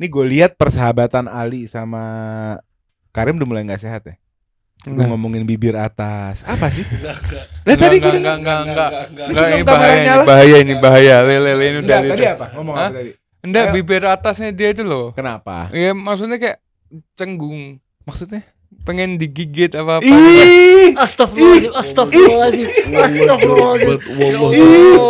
Ini gue lihat persahabatan Ali sama Karim udah mulai nggak sehat ya. Gue ngomongin bibir atas. Apa sih? Enggak, ini bahaya. Lele ini udah. Tadi apa? Ngomong apa tadi? Enggak, bibir atasnya dia itu loh. Kenapa? Ya maksudnya kayak cenggung. Maksudnya? Pengen digigit apa-apa. Astagfirullahaladzim.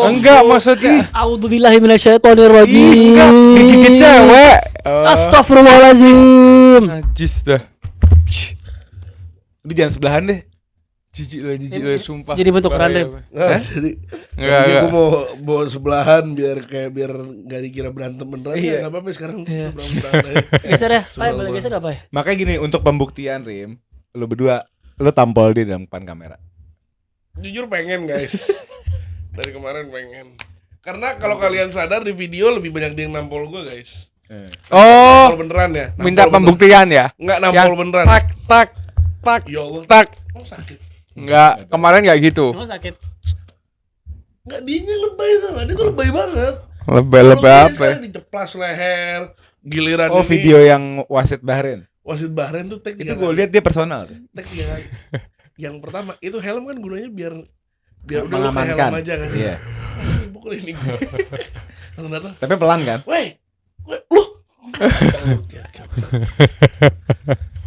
Enggak, maksudnya A'udzubillahi minasyaitonirrajim. enggak digigit cewek. Astagfirullahaladzim. Najis dah. Lu jangan sebelahan deh. Jijik lah, sumpah. Jadi bentuk Bahaya, random. Pak. Jadi Enggak. gue mau bawa sebelahan biar nggak dikira berantem beneran. Ya nggak apa-apa sekarang seberang aja. Geser ya. Boleh geser apa ya? Makanya gini, untuk pembuktian Rim, lu berdua lu tampol di dalam depan kamera. Jujur pengen guys. Dari kemarin pengen. Karena kalau kalian sadar di video lebih banyak dia yang nampol gue guys. Oh, Nampol beneran ya. minta Nampol pembuktian ya? Enggak nampol beneran. Tak. Ya Allah. Tak. Oh, sakit. Enggak, kemarin enggak gitu. Emang sakit? Enggak, dianya lebay tuh. Dia tuh lebay banget. Lebay Kalau apa? dia diceplas leher. Giliran Oh, ini video yang wasit Bahrain. wasit Bahrain tuh tek Itu gue lihat dia personal tuh. tek 3 kali. Yang pertama itu helm kan gunanya biar udah lu pakai Mengamankan. helm aja kan. Iya. Pukul ini. Langsung datang. Tapi pelan kan? Weh, lu. Oke.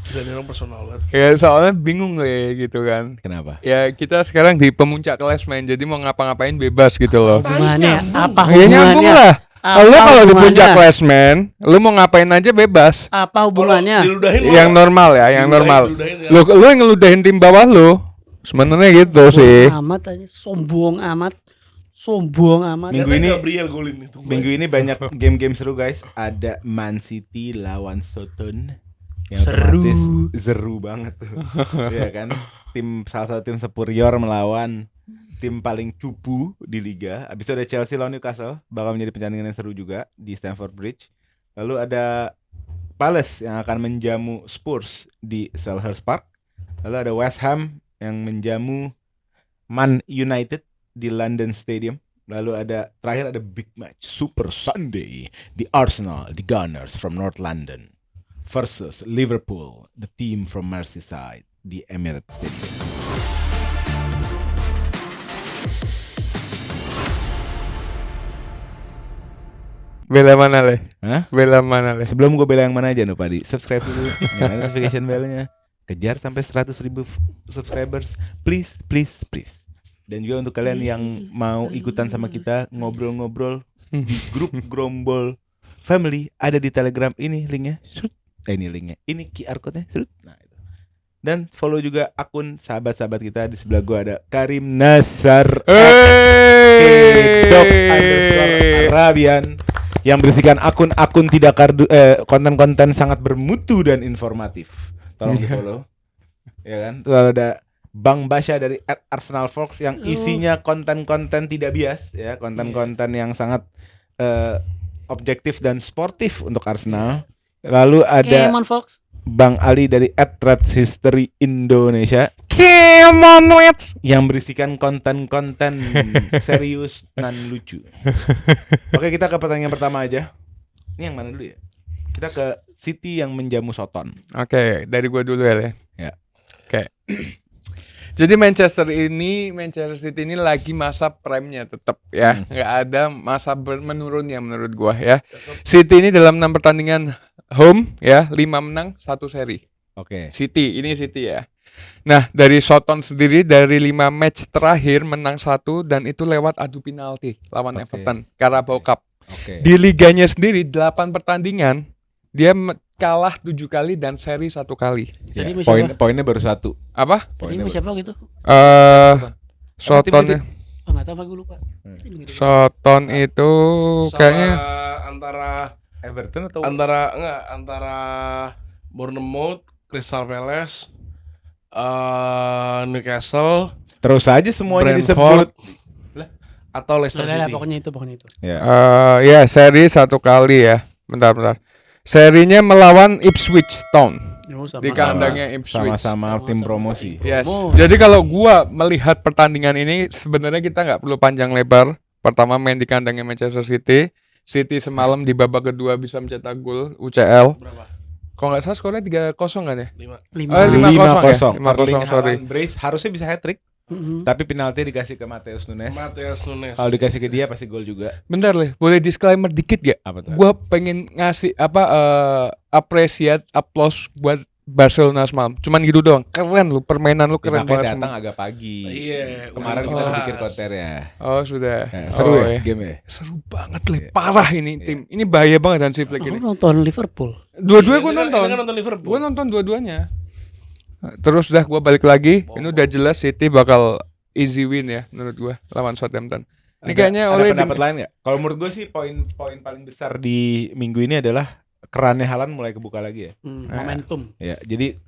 Dan orang personal banget. Ya soalnya bingung ya gitu kan. Kenapa? Ya kita sekarang di pemuncak kelas main, jadi mau ngapa-ngapain bebas gitu loh. Hubungannya apa Ya nyambung hubungannya? lah. Lu kalau di puncak hubungannya? klasmen, lu mau ngapain aja bebas. Apa hubungannya? Diludahin Yang normal ya, yang normal. Lu yang ngeludahin tim bawah lu. Sebenarnya gitu sih. Amat aja, sombong amat. Gabriel golin itu. Minggu ini banyak game-game seru guys. Ada Man City lawan Soton. Yang otomatis seru banget tuh. Iya kan? Salah satu tim superior melawan tim paling cupu di liga. Abis itu ada Chelsea lawan Newcastle, bakal menjadi pertandingan yang seru juga di Stamford Bridge. Lalu ada Palace yang akan menjamu Spurs di Selhurst Park. Lalu ada West Ham yang menjamu Man United di London Stadium. Lalu terakhir ada big match Super Sunday di Arsenal, the Gunners from North London versus Liverpool, the team from Merseyside di Emirates Stadium. Bela mana le? Hah? Bela mana le? Sebelum gue bela yang mana aja nih Pak, subscribe dulu, nyalain notification bell-nya, kejar sampai 100.000 subscribers, please. Dan juga untuk kalian yang mau ikutan sama kita ngobrol-ngobrol di grup Grombol Family, ada di Telegram ini linknya. Ini linknya, ini QR code-nya. Nah itu. Dan follow juga akun sahabat-sahabat kita. Di sebelah gua ada Karim Nasar @Arabian yang berisikan akun-akun tidak konten-konten sangat bermutu dan informatif. Tolong di follow. Ya kan? Terus ada Bang Basya dari @ArsenalFox yang isinya konten-konten tidak bias ya, konten-konten yang sangat objektif dan sportif untuk Arsenal. Lalu ada Fox. Bang Ali dari @RedsHistory Indonesia yang berisikan konten-konten serius dan lucu. Oke, kita ke pertanyaan pertama aja. Ini yang mana dulu ya? Kita ke City yang menjamu Soton. Oke, dari gua dulu ya le. Ya. Oke. Jadi Manchester City ini lagi masa prime-nya tetap ya. Nggak ada masa menurunnya menurut gua ya. City ini dalam 6 pertandingan home ya, 5 menang, 1 seri. Oke. City ya. Nah, dari Soton sendiri dari 5 match terakhir menang 1 dan itu lewat adu penalti lawan Everton Carabao Cup. Oke. Di liganya sendiri 8 pertandingan dia kalah 7 kali dan seri 1 kali. Ya, Jadi siapa? poinnya baru 1. Apa? Jadi siapa gitu? Soton Enggak tahu, gue lupa. Soton itu kayaknya antara Everton atau antara Bournemouth, Crystal Palace, Newcastle, terus aja semuanya Brentford, disebut. atau Leicester City. Pokoknya itu. Ya. ya seri 1 kali ya. Bentar. Serinya melawan Ipswich Town di kandangnya Ipswich. Sama-sama tim promosi. Yes. Jadi kalau gua melihat pertandingan ini sebenarnya kita nggak perlu panjang lebar. Pertama main di kandangnya Manchester City. City semalam di babak kedua bisa mencetak gol UCL. Berapa? Kalau nggak salah skornya 3-0 kan ya? 5. 5-0 ya? 5-0, Erling sorry. Haaland brace harusnya bisa hat-trick, tapi penalti dikasih ke Mateus Nunes. Mateus Nunes. Kalau dikasih ke dia pasti gol juga. Bentar Le, boleh disclaimer dikit gak? Apa tuh? Gua pengen ngasih applause buat Barcelona semalam. Cuman gitu doang. Keren lu, permainan lu keren Makanya banget. datang agak pagi. Iya, Kemarin udah kita dibahas. bikin konten ya. Oh sudah. Seru Oh, ya iya. game ya. Seru banget Le, parah ini tim. Ini bahaya banget dan si Flick Aku ini. nonton Liverpool. Dua-dua Iya, gue ini kan- nonton. ini kan nonton Liverpool. Gue nonton dua-duanya. Terus dah gue balik lagi. Ini udah jelas City bakal easy win ya menurut gue lawan Southampton. Ini kayaknya ada oleh pendapat lain nggak? Kalau menurut gue sih poin paling besar di minggu ini adalah kerannya Haaland mulai kebuka lagi ya. Momentum. Ya, jadi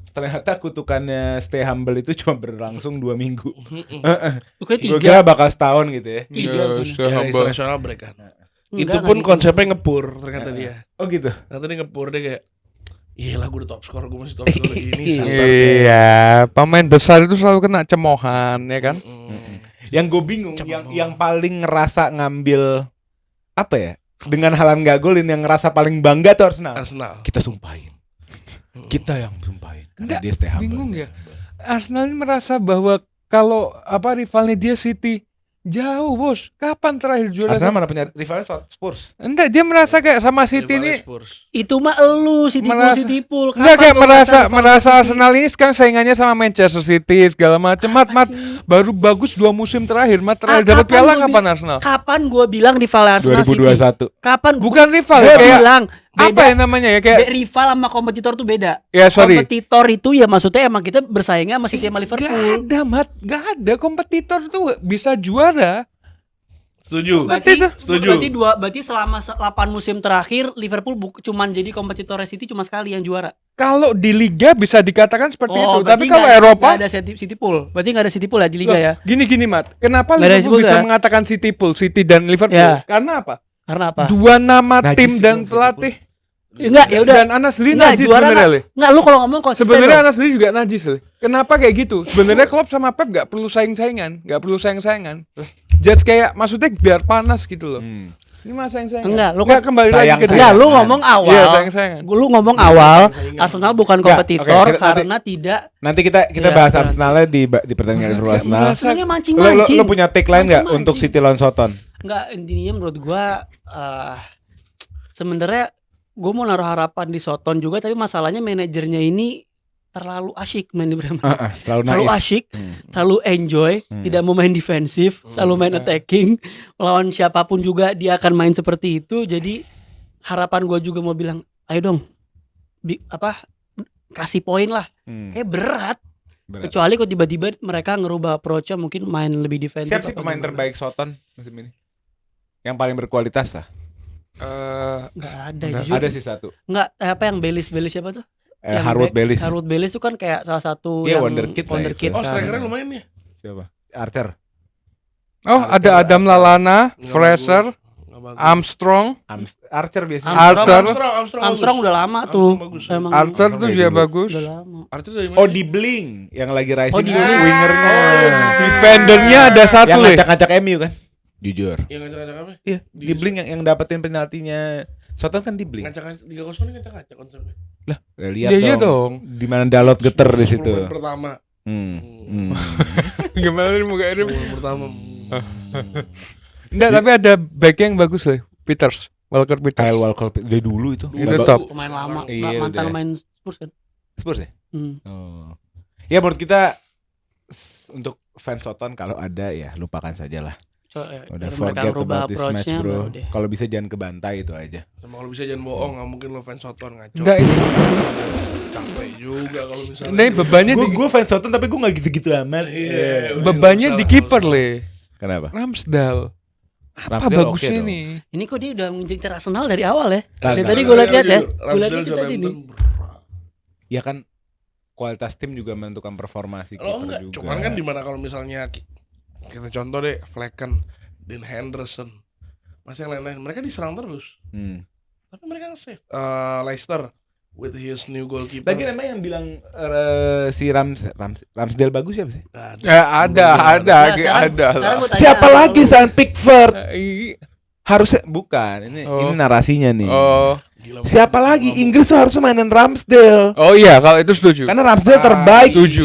ternyata kutukannya Stay Humble itu cuma berlangsung 2 minggu. Itu kayak Gue 3. kira bakal setahun gitu ya. Tiga, Ya, bener. so Ya, humble. international break kan. Enggak, Itu enggak pun gitu. konsepnya ngepur ternyata dia. Oh gitu. Ternyata dia ngepur dia kayak iyalah gue udah top score, gue masih top score ini sabar. Iya, pemain besar itu selalu kena cemohan ya kan? Yang gue bingung, yang paling ngerasa ngambil apa ya? Dengan Haaland gak golin, yang ngerasa paling bangga tuh Arsenal. Arsenal. Kita sumpahin. Kita yang sumpahin. Karena Nggak, dia Stay Humble. bingung ya. Arsenal ini merasa bahwa kalau rivalnya dia City jauh bos. Kapan terakhir juara? Arsenal mana punya rivalnya Spurs. Enggak, dia merasa kayak sama City Rivalnya ini. Spurs. Itu mah elu Merasa- City Pool. Enggak kayak merasa Arsenal ini sekarang saingannya sama Manchester City segala macam. Mat baru bagus 2 musim terakhir. Terakhir dapat piala kapan Arsenal? Kapan gue bilang rival Arsenal 2021. City? Kapan? Bukan rival Gue kayak bilang apa beda. ya namanya ya kayak Rival sama kompetitor tuh beda. ya sorry. Kompetitor itu ya maksudnya emang kita bersaingnya sama City sama Gak Liverpool. ada Mat, gak ada kompetitor tuh bisa juara. Setuju. Setuju. Berarti selama 8 musim terakhir Liverpool cuman jadi kompetitor City cuma sekali yang juara. Kalau di liga bisa dikatakan seperti itu, tapi berarti kalau nggak ada- Eropa nggak ada City Pool. Berarti nggak ada City Pool ya di liga loh, ya. Gini Mat, kenapa Nggak ada Liverpool disebut bisa ya? mengatakan City Pool, City dan Liverpool? Ya. Karena apa? Karena apa? Dua nama Najis tim sih dan kalau pelatih. Enggak, ya udah. Dan Anas sendiri Enggak, najis juara sebenarnya, Le. Enggak, lu kalau ngomong konsisten. Sebenarnya dong. Anas sendiri juga najis, Le. Kenapa kayak gitu? Sebenarnya Klopp sama Pep gak perlu saing-saingan, gak perlu saing-saingan. Judge kayak maksudnya biar panas gitu loh. Ini mah saing-saingan. Enggak, lu Nggak, kan kembali lagi sayang- ke dia. Enggak, lu Saingan. ngomong awal. Iya, saing-saingan. Lu ngomong awal Arsenal bukan Enggak, kompetitor oke, karena tidak Nanti kita Iya, bahas benar. Arsenalnya di pertandingan Liverpool Arsenal. sebenarnya Lo mancing-mancing. punya take lain nggak untuk City lawan Southampton? Enggak, intinya menurut gua sebenarnya gua mau naruh harapan di Soton juga, tapi masalahnya manajernya ini terlalu asyik main di Bremen. Terlalu Terlalu naif. asyik, terlalu enjoy, tidak mau main defensif, selalu main attacking. Lawan siapapun juga dia akan main seperti itu. Jadi harapan gua juga mau bilang, ayo dong, kasih poin lah. Kayak berat. Kecuali kok tiba-tiba mereka ngerubah approach-nya, mungkin main lebih defensif. Siapa sih apa pemain gimana. terbaik Southampton musim ini? Yang paling berkualitas lah. Nggak ada jujur. Ada sih satu. Nggak, apa yang Belis siapa tuh? Yang Harwood Bellis. Harwood Bellis itu kan kayak salah satu Iya, yang wonderkid lah wonderkid itu. Oh, kan. strikernya lumayan ya. Siapa? Archer. Oh, ada Adam Lallana, Nggak Fraser, bagus. Nggak bagus. Armstrong. Archer biasanya. Archer. Armstrong udah lama tuh. bagus. Emang Archer tuh juga dulu. bagus. udah lama. Archer dari mana? Oh, di Bling yang lagi rising. Oh, di tuh Bling. wingernya. Defendernya ada satu Yang Le. ngacak-ngacak MU kan? Jujur. Yang ngacak-ngacak apa? Iya, di Bling yang dapetin penaltinya Southampton kan di Bling. Ngacak-ngacak 3-0 ini ngacak-ngacak konsepnya. Lah, lihat Iya dong. dong. Di mana Dalot geter di 10 situ. menit pertama. Gimana nih muka 10 menit pertama. Enggak, tapi ada back yang bagus Le. Peters, Walker Peters. Kyle Walker dari dulu itu. Itu Nggak top. Pemain lama, Iya, mantan udah. main Spurs kan. Spurs ya? Hmm. Oh. Ya menurut kita untuk fans Soton kalau ada ya lupakan saja lah. Udah Biar mereka forget ngerubah about this match approach-nya, bro. baru deh. Kalau bisa jangan kebantai itu aja. Emang kalau bisa jangan bohong, nggak mungkin lo fans Soton ngaco. Enggak, ini Capek juga kalau misalnya. ini bebannya di Gue fans Soton tapi gue gak gitu-gitu amat. Iya, udah bebannya nggak di usah kiper lah. Le. Kenapa? Ramsdale. Apa Ramsdale bagusnya oke dong. nih? Ini kok dia udah mengincar Arsenal dari awal ya. Nah, Dari nah, tadi nah, gue lihat-lihat ya. Ramsdale Gue lihat-lihat tadi Southampton nih. berat. Ya kan kualitas tim juga menentukan performa si Kalau kiper enggak, juga. cuman kan dimana kalau misalnya kita contoh deh, Flecken, Dean Henderson, masih yang lain-lain, mereka diserang terus, tapi mereka nge-save. Leicester with his new goalkeeper. Lagi namanya yang bilang si Ramsdale bagus siapa sih? Nggak ada. Ya ada. Nah, sekarang gua tanya Siapa sama lagi lu. San Pickford? Harusnya bukan. Ini narasinya nih. Oh. Gila, Siapa lagi Inggris tuh harusnya mainin Ramsdale. Oh iya, kalau itu setuju. Karena Ramsdale terbaik. setuju.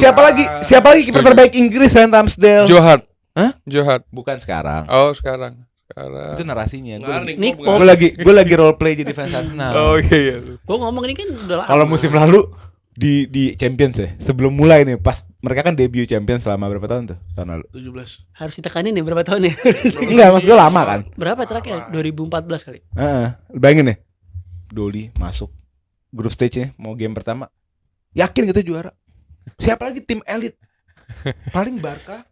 Siapa lagi kiper terbaik Inggris selain Ramsdale? Joe Hart. Hah? Joe Hart. Bukan sekarang. Oh, sekarang. Itu narasinya. Nick Pope. Gue lagi role play jadi fans Arsenal. Oh iya. Gue ngomong ini kan udah lama. Kalau musim lalu di Champions ya, sebelum mulai nih, pas mereka kan debut Champions selama berapa tahun tuh? Tahun lalu. 17. Harus ditekanin nih berapa tahun ya? Enggak, maksud gue lama kan. Berapa terakhir? 2014 kali. Bayangin nih, Doli masuk grup stage-nya, mau game pertama, yakin kita juara. Siapa lagi tim elit? Paling Barca.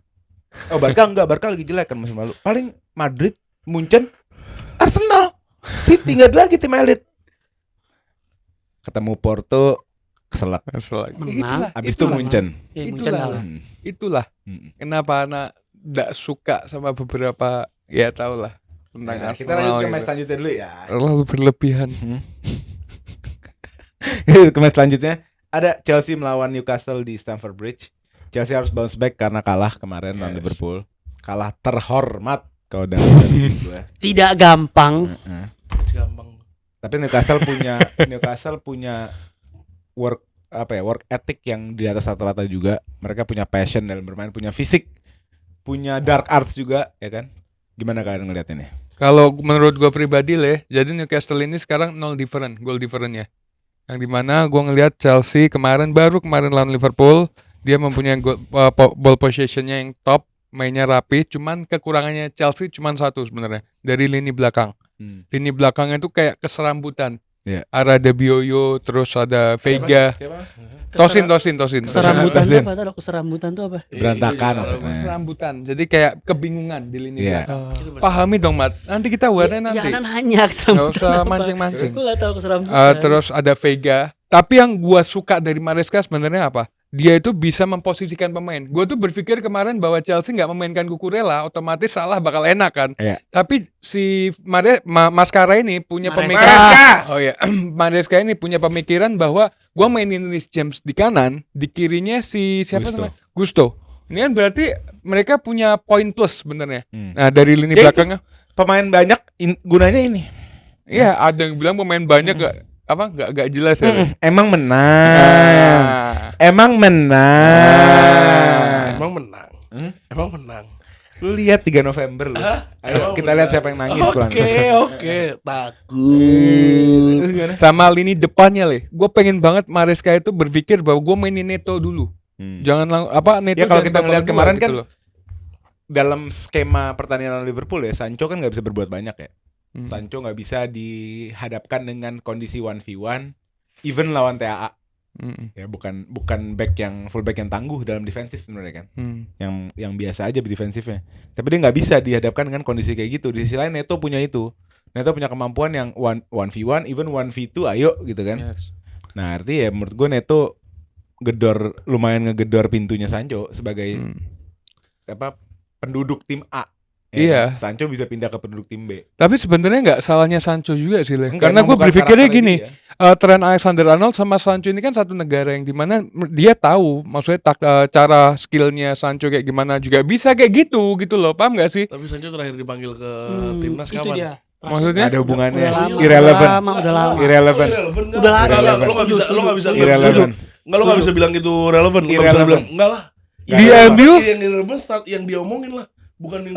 Oh Barca enggak, Barca lagi jelek kan musim lalu. Paling Madrid, Munchen, Arsenal, City nggak ada lagi tim elit. Ketemu Porto, keselak. Menang. Abis itu Munchen. Ya, Munchen kalah. Itulah kenapa anak tidak suka sama beberapa, ya tau lah tentang Nah, Arsenal. kita lanjut ke gitu. match selanjutnya dulu ya. Terlalu berlebihan. Ke match selanjutnya ada Chelsea melawan Newcastle di Stamford Bridge. Chelsea harus bounce back karena kalah kemarin lawan Liverpool. Kalah terhormat kalau dalam gue. Tidak gampang. Gampang. Tapi Newcastle punya work ethic yang di atas rata-rata juga. Mereka punya passion dalam bermain, punya fisik, punya dark arts juga, ya kan? Gimana kalian ngeliat ini? Kalau menurut gue pribadi jadi Newcastle ini sekarang 0 different, goal differentnya. Yang dimana gue ngelihat Chelsea kemarin lawan Liverpool, dia mempunyai ball possessionnya yang top, mainnya rapi. Cuman kekurangannya Chelsea cuman satu sebenarnya, dari lini belakang. Lini belakangnya itu kayak keserambutan. Yeah. Ada Bioyo, terus ada Vega. Siapa? Tosin. Keserambutan tuh apa? Tahu keserambutan tuh apa? Berantakan maksudnya. Keserambutan. Jadi kayak kebingungan di lini Iya. belakang. Pahami dong, Mat. Nanti kita warnanya nanti. Ya nanya Nggak keserambutan. usah apa. mancing-mancing. Gue gak tahu keserambutan. Terus ada Vega. Tapi yang gua suka dari Maresca sebenarnya apa? Dia itu bisa memposisikan pemain. Gua tuh berpikir kemarin bahwa Chelsea nggak memainkan Cucurella, otomatis Salah bakal enak kan. Iya. Tapi si Mascara ini punya Maresca. pemikiran. Oh iya, Maresca ini punya pemikiran bahwa gua mainin Reece James di kanan, di kirinya si siapa namanya? Gusto. Ini kan berarti mereka punya poin plus sebenarnya. Nah, dari lini Jadi belakangnya pemain banyak gunanya ini. iya, ada yang bilang pemain banyak gak jelas ya. Emang menang. Nah. Emang menang. Emang menang. Lu lihat 3 November lu. Ayo kita lihat siapa yang nangis pulang. Oke. Takut. Sama lini depannya gue pengen banget Maresca itu berpikir bahwa gue mainin Neto dulu. Jangan Neto. Ya kalau jangan kita babak ngeliat kedua kemarin gitu kan loh. dalam skema pertandingan Liverpool ya, Sancho kan nggak bisa berbuat banyak ya. Sancho nggak bisa dihadapkan dengan kondisi 1v1 even lawan TAA. Ya bukan back yang full back yang tangguh dalam defensif sebenarnya kan. Yang biasa aja defensifnya. Tapi dia nggak bisa dihadapkan dengan kondisi kayak gitu. Di sisi lain Neto punya itu. Neto punya kemampuan yang 1v1 even 1v2 ayo gitu kan. Yes. Nah, artinya ya menurut gue Neto lumayan ngegedor pintunya Sancho sebagai penduduk tim A. Iya. Sancho bisa pindah ke penduduk tim B. Tapi sebenarnya nggak salahnya Sancho juga sih, Enggak, karena emang gue bukan berpikirnya karakternya gini, dia. Trent Alexander-Arnold sama Sancho ini kan satu negara yang dimana dia tahu, maksudnya cara skillnya Sancho kayak gimana juga bisa kayak gitu loh, paham nggak sih? Tapi Sancho terakhir dipanggil ke timnas Itu kapan? dia. Maksudnya? Ada hubungannya. Udah lama, Irrelevant. udah lama. Irrelevant. Udah lama. Irrelevant. Lo nggak bisa Irrelevant. Enggak, lo nggak bisa bilang itu relevan. Lo nggak bisa Irrelevant. bilang enggak lah. Di MU Yang irrelevant yang dia omongin lah, bukan yang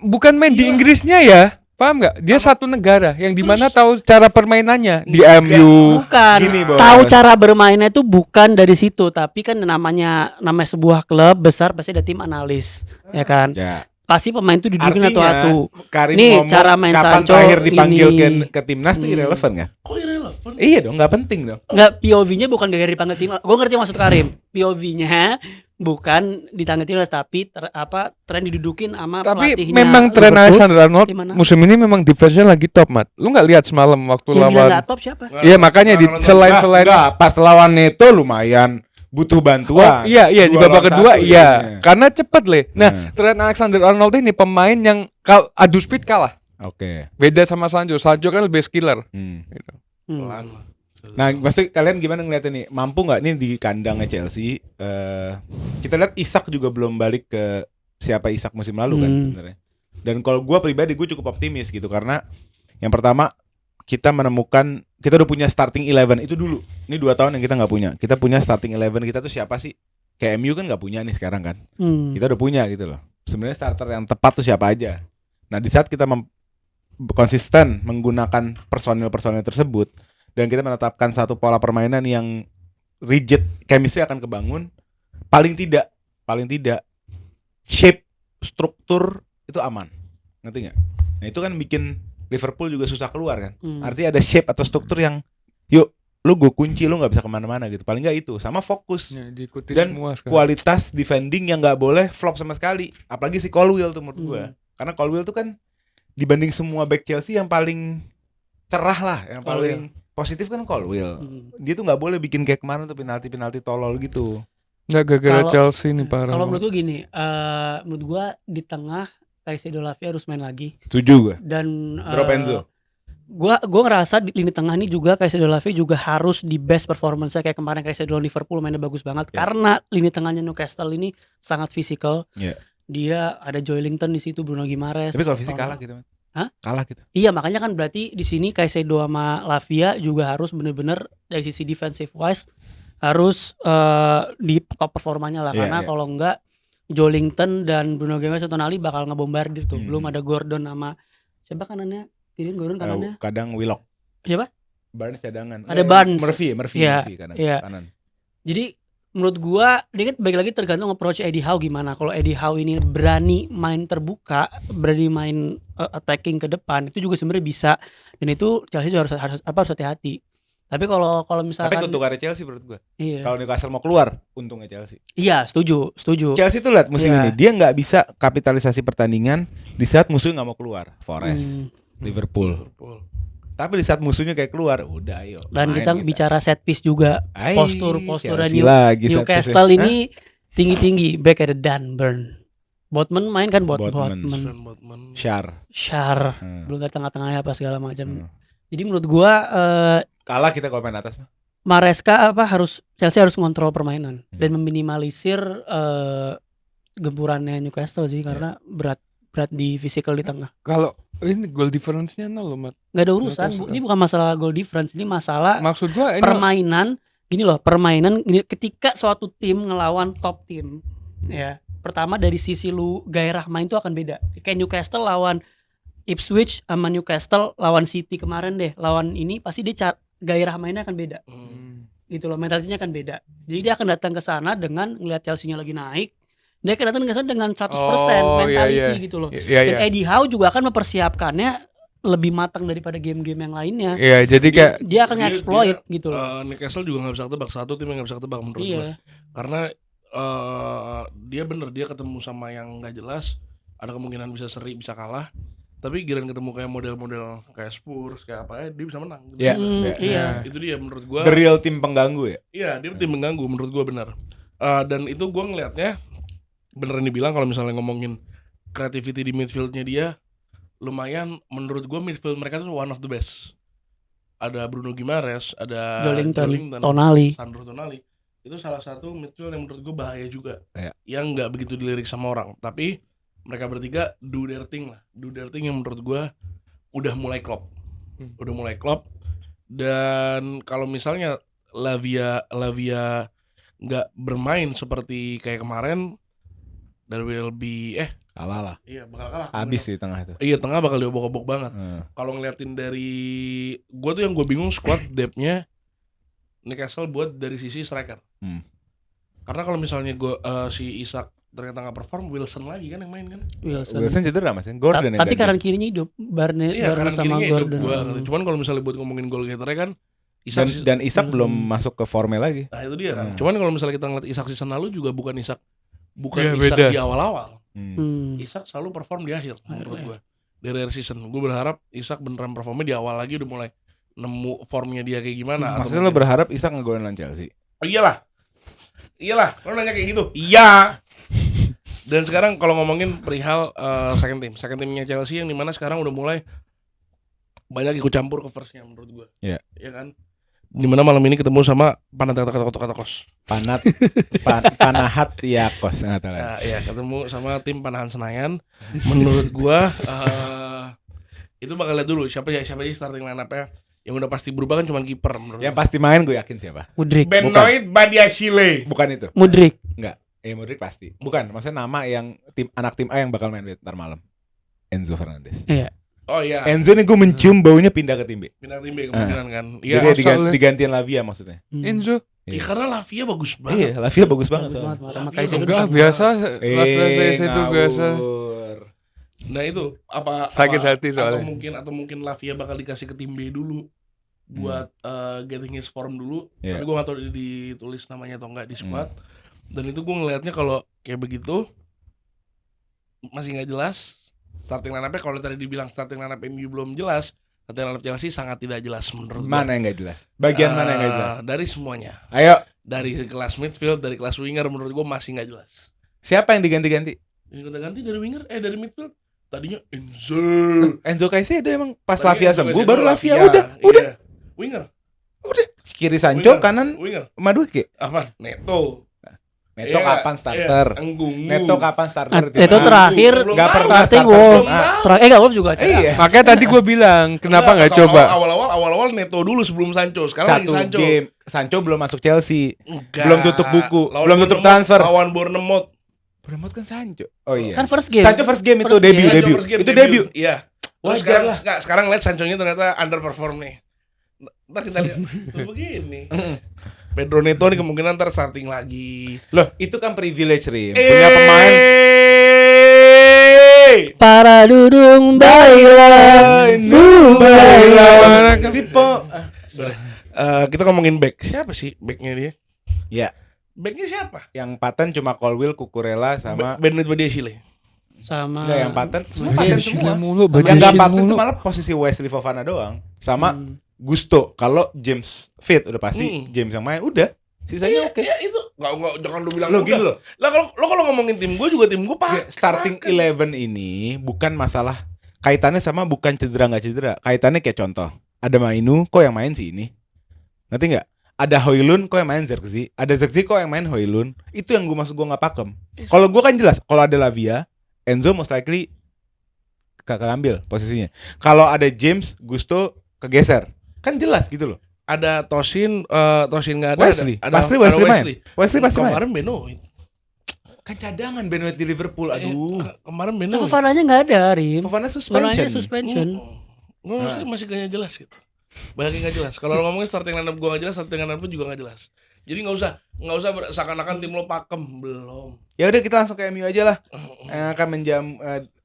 bukan main di Inggrisnya ya, paham nggak? Dia satu negara yang dimana tahu cara permainannya di MU. Bukan. Gini, Bos. Tahu cara bermainnya itu bukan dari situ, tapi kan namanya sebuah klub besar pasti ada tim analis, ya kan? Ya. Pasti pemain itu didudukin Artinya satu-satu. Karim Nih, ngomong cara main kapan Sancho terakhir dipanggil ini. ke timnas tuh irrelevant kan? Kok irrelevant? Iya dong, nggak penting dong. Enggak, POV-nya bukan gara-gara dipanggil tim. Gue ngerti maksud Karim. POV-nya bukan ditanggil timnas, tapi tren didudukin sama Tapi pelatihnya. memang Trent Liverpool. Alexander-Arnold Gimana? musim ini memang defense-nya lagi top, Mat. Lu nggak lihat semalam waktu Yang bilang lawan? nggak top siapa? Iya, makanya selain Enggak, pas lawan Neto lumayan butuh bantuan. Iya di Dua babak lawan kedua satu iya. jadinya. Karena cepet Nah, Trent Alexander-Arnold ini pemain yang adu speed kalah. Oke. Beda sama Sancho. Sancho kan lebih skiller. Gitu. Pelan lah. Nah, maksudnya kalian gimana ngeliatnya nih? Mampu nggak nih di kandangnya Chelsea? Kita lihat Isak juga belum balik ke siapa Isak musim lalu kan sebenarnya. Dan kalau gue pribadi gue cukup optimis gitu karena yang pertama kita udah punya starting 11 itu dulu. Ini 2 tahun yang kita nggak punya. Kita punya starting 11 kita tuh siapa sih? Kayak MU kan nggak punya nih sekarang kan. Kita udah punya gitu loh. Sebenarnya starter yang tepat tuh siapa aja. Nah di saat kita konsisten menggunakan personil tersebut dan kita menetapkan satu pola permainan yang rigid, chemistry akan kebangun. Paling tidak shape, struktur itu aman. Ngerti nggak? Nah itu kan bikin Liverpool juga susah keluar kan. Artinya ada shape atau struktur yang yuk lu gue kunci, lu nggak bisa kemana-mana gitu. Paling nggak itu sama fokus Ya, diikuti dan semua sekarang. kualitas defending yang nggak boleh flop sama sekali. Apalagi si Colwill tuh menurut gue. Karena Colwill tuh kan dibanding semua back Chelsea yang paling cerah lah, yang paling positif kan Colwill. Dia tuh nggak boleh bikin kayak kemarin tuh penalti tolol gitu. Nggak gara-gara Kalau- Chelsea nih parah. Kalau menurut gue gini, menurut gue di tengah Caicedo Lavia harus main lagi Setuju gue. dan Drop Enzo. Gua ngerasa di lini tengah ini juga Caicedo Lavia juga harus di best performance-nya kayak kemarin Caicedo Liverpool mainnya bagus banget karena lini tengahnya Newcastle ini sangat fisikal. Iya. Dia ada Joelinton di situ, Bruno Gimares. Tapi kalau fisik kalah gitu. Hah? Kalah gitu. Iya, makanya kan berarti di sini Caicedo sama Lavia juga harus bener-bener dari sisi defensive wise harus di top performanya lah Iya, karena iya. kalau enggak Joelinton dan Bruno Gimares atau Tonali bakal ngebombardir tuh. Belum ada Gordon sama siapa kanannya? Pilih Gordon kanannya. Kadang Willock. Siapa? Barnes cadangan. Ada Barnes. Murphy Iya, kanan. iya. Kanan. Jadi menurut gua ini kan balik lagi tergantung approach Eddie Howe gimana. Kalau Eddie Howe ini berani main terbuka, berani main attacking ke depan, itu juga sebenarnya bisa. Dan itu Chelsea juga harus hati-hati. Tapi kalau Tapi misalkan keuntungannya Chelsea menurut gue. iya. Kalau Newcastle mau keluar, untungnya Chelsea. Iya, setuju. Chelsea tuh lihat musim Iya. ini dia nggak bisa kapitalisasi pertandingan di saat musuhnya nggak mau keluar. Forest, Liverpool. Tapi di saat musuhnya kayak keluar, udah ayo. Dan main kita bicara set piece juga. Ai, Postur-posturnya Chelsea lagi set Newcastle piece-nya. ini tinggi-tinggi. Back ada Dunburn. Botman main kan Botman. Botman. Shar. Shar. Hmm. Belum dari tengah-tengahnya apa segala macam. Jadi menurut gua Kalah kita kalau main atas. Maresca Chelsea harus ngontrol permainan dan meminimalisir gempurannya Newcastle sih karena berat di physical di tengah. Kalau ini goal difference-nya 0 loh, Mat. Nggak ada urusan. Newcastle. Ini bukan masalah goal difference, ini masalah Maksud gua ini permainan. Gini loh, permainan gini, ketika suatu tim ngelawan top tim, ya. Pertama dari sisi lu gairah main itu akan beda. Kayak Newcastle lawan Ipswich sama Newcastle lawan City kemarin deh. Lawan ini pasti dia gairah mainnya akan beda. Gitu loh, mentalitinya akan beda. Jadi dia akan datang ke sana dengan ngelihat Chelsea-nya lagi naik. Dia akan datang ke sana dengan 100% mentality iya. gitu loh. Iya, Dan iya. Eddie Howe juga akan mempersiapkannya lebih matang daripada game-game yang lainnya. Iya, jadi kayak Dia akan nge-exploit gitu loh. Newcastle juga nggak bisa ketebak, satu tim yang nggak bisa ketebak menurut gue. Iya. Karena dia bener, dia ketemu sama yang nggak jelas, ada kemungkinan bisa seri, bisa kalah. Tapi giliran ketemu kayak model-model kayak Spurs kayak apa dia bisa menang. Iya. Iya. Itu dia menurut gua. The real tim pengganggu ya. Iya, dia tim mengganggu menurut gua benar. Dan itu gua ngelihatnya beneran dibilang kalau misalnya ngomongin creativity di midfieldnya dia lumayan, menurut gua midfield mereka tuh one of the best. Ada Bruno Gimares, ada Joelinton, Tonali. Sandro Tonali. Itu salah satu midfield yang menurut gue bahaya juga. Iya. Yang nggak begitu dilirik sama orang. Tapi mereka bertiga do their thing lah. Do their thing yang menurut gue udah mulai klop. Udah mulai klop. Dan kalau misalnya Lavia nggak bermain seperti kayak kemarin, there will be Kalah lah. iya bakal kalah. Habis di tengah itu. Iya, tengah bakal diobok-obok banget. Kalau ngeliatin dari gue tuh yang gue bingung squad depth-nya Newcastle buat dari sisi striker. Karena kalau misalnya si Isak ternyata nggak perform, Wilson lagi kan yang main kan. Wilson cedera Mas. Gordon yang Tapi ganti. kanan kirinya hidup. Barnes Iya, kanan sama kirinya hidup Gordon. gua. Cuman kalau misalnya buat ngomongin goal getternya kan Isak dan Isak belum masuk ke formnya lagi. nah itu dia kan. Cuman kalau misalnya kita ngeliat Isak season lalu juga bukan Iya, Isak beda. di awal-awal. Isak Isak selalu perform di akhir menurut gua. Dari akhir season. Gue berharap Isak beneran performnya di awal lagi, udah mulai nemu formnya dia kayak gimana. Maksudnya lo berharap Isak ngegolin lawan Chelsea? Oh, iyalah, lo nanya kayak gitu. Iya. Dan sekarang kalau ngomongin perihal second teamnya Chelsea yang dimana sekarang udah mulai banyak ikut campur ke firstnya menurut gue. Iya. Iya kan. Dimana malam ini ketemu sama Panathinaikos. Panathinaikos nggak tahu. Ya, ketemu sama tim Panahan Senayan. Menurut gua itu bakal lihat dulu siapa sih starting line-up-nya. Yang udah pasti berubah kan cuma kiper menurut Yang gua. pasti main gue yakin siapa? Mudrik. Benoit Badiashile. Bukan itu. Mudrik. Enggak. Mudrik pasti. Bukan, maksudnya nama yang anak tim A yang bakal main ntar malam. Enzo Fernandez. Iya. Oh iya. Enzo nih gue mencium baunya pindah ke tim B. Pindah tim B kemungkinan kan. Iya. Jadi soalnya- digantiin Lavia maksudnya. Enzo. Ya, karena Lavia bagus Iya, banget. Lavia bagus banget Bagus soalnya. banget, sama Lavia Kaisedo Enggak, juga. biasa. Itu biasa. ngawur. Nah itu Sakit hati soalnya. Atau mungkin Lavia bakal dikasih ke tim B dulu buat getting his form dulu. Iya. Tapi gue gak tahu ditulis namanya atau enggak di squad. Dan itu gue ngelihatnya kalau kayak begitu masih nggak jelas. Starting line-up-nya kalau tadi dibilang starting line-up MU belum jelas, starting line-up Chelsea sangat tidak jelas menurut gue. Mana yang nggak jelas? Bagian mana yang nggak jelas? Dari semuanya. Ayo, Dari kelas midfield, dari kelas winger menurut gue masih nggak jelas. siapa yang diganti-ganti? Yang kita ganti dari winger, dari midfield. Tadinya Enzo. Enzo Caicedo emang pas Tadinya Lavia Enzo sembuh Caicedo, baru Lavia Lavia. udah. Iya. Winger. Kiri Sancho, Winger. kanan Winger. Madueke. Apa? Neto. Neto Iya, kapan starter? iya, Enggung. Neto kapan starter? Itu terakhir Belum nggak tahu. pernah starting starter. Wolf. Ah. Enggak Wolf juga. Iya. Makanya tadi gue bilang, kenapa nggak coba? Awal-awal Neto dulu sebelum Sancho. Sekarang lagi Satu Sancho. game Sancho belum masuk Chelsea. Enggak. Belum tutup buku, Lawan belum tutup Bournemouth, transfer. Lawan Bournemouth. Bournemouth kan Sancho. Oh iya. Kan first game. Sancho first game itu First debut, game. debut. Sancho first game Itu debut. Iya. Terus Wajar sekarang lihat Sancho-nya ternyata underperform nih. Ntar kita lihat tuh begini. Pedro Neto nih kemungkinan ntar starting lagi. Loh, itu kan privilege Rim. Punya pemain Para dudung baiklah. Tipo. Kita ngomongin back. Siapa sih backnya dia? Ya, Backnya siapa? yang paten cuma Colwill, Cucurella sama Benoit Badiashile. Sama enggak yang paten, semua paten semua. mulu, Yang enggak Badiashile paten mulu. itu malah posisi Wesley Fofana doang sama Gusto. Kalau James fit udah pasti James yang main udah. Sisanya oke. Ya itu enggak jangan lu bilang Lo udah. gini loh. Lah kalau ngomongin tim gue juga tim gue Starting 11 ini bukan masalah kaitannya sama bukan cedera nggak cedera. Kaitannya kayak contoh, ada Mainu kok yang main sih ini. Ngerti nggak? Ada Højlund kok yang main Zirkzee. Ada Zirkzee kok yang main Højlund. Itu yang gue maksud gue nggak pakem. Kalau gue kan jelas, kalau ada Lavia, Enzo most likely keambil posisinya. Kalau ada James, Gusto kegeser. Kan jelas gitu loh. Ada Tosin nggak ada. Wesley. ada Pasti Wesley main. Wesley pasti main. Kemarin Benoit. Kan cadangan Benoit di Liverpool. Aduh. Kemarin Nah, Benoit. Fofananya nggak ada, Rim. Fofana Fofananya suspension. suspension. Masih gak jelas gitu. Banyak yang gak jelas. Kalau lo ngomongin starting lineup gue gak jelas, starting lineup pun juga gak jelas. Jadi gak usah seakan-akan tim lo pakem. Belum. Ya udah kita langsung ke MU aja lah.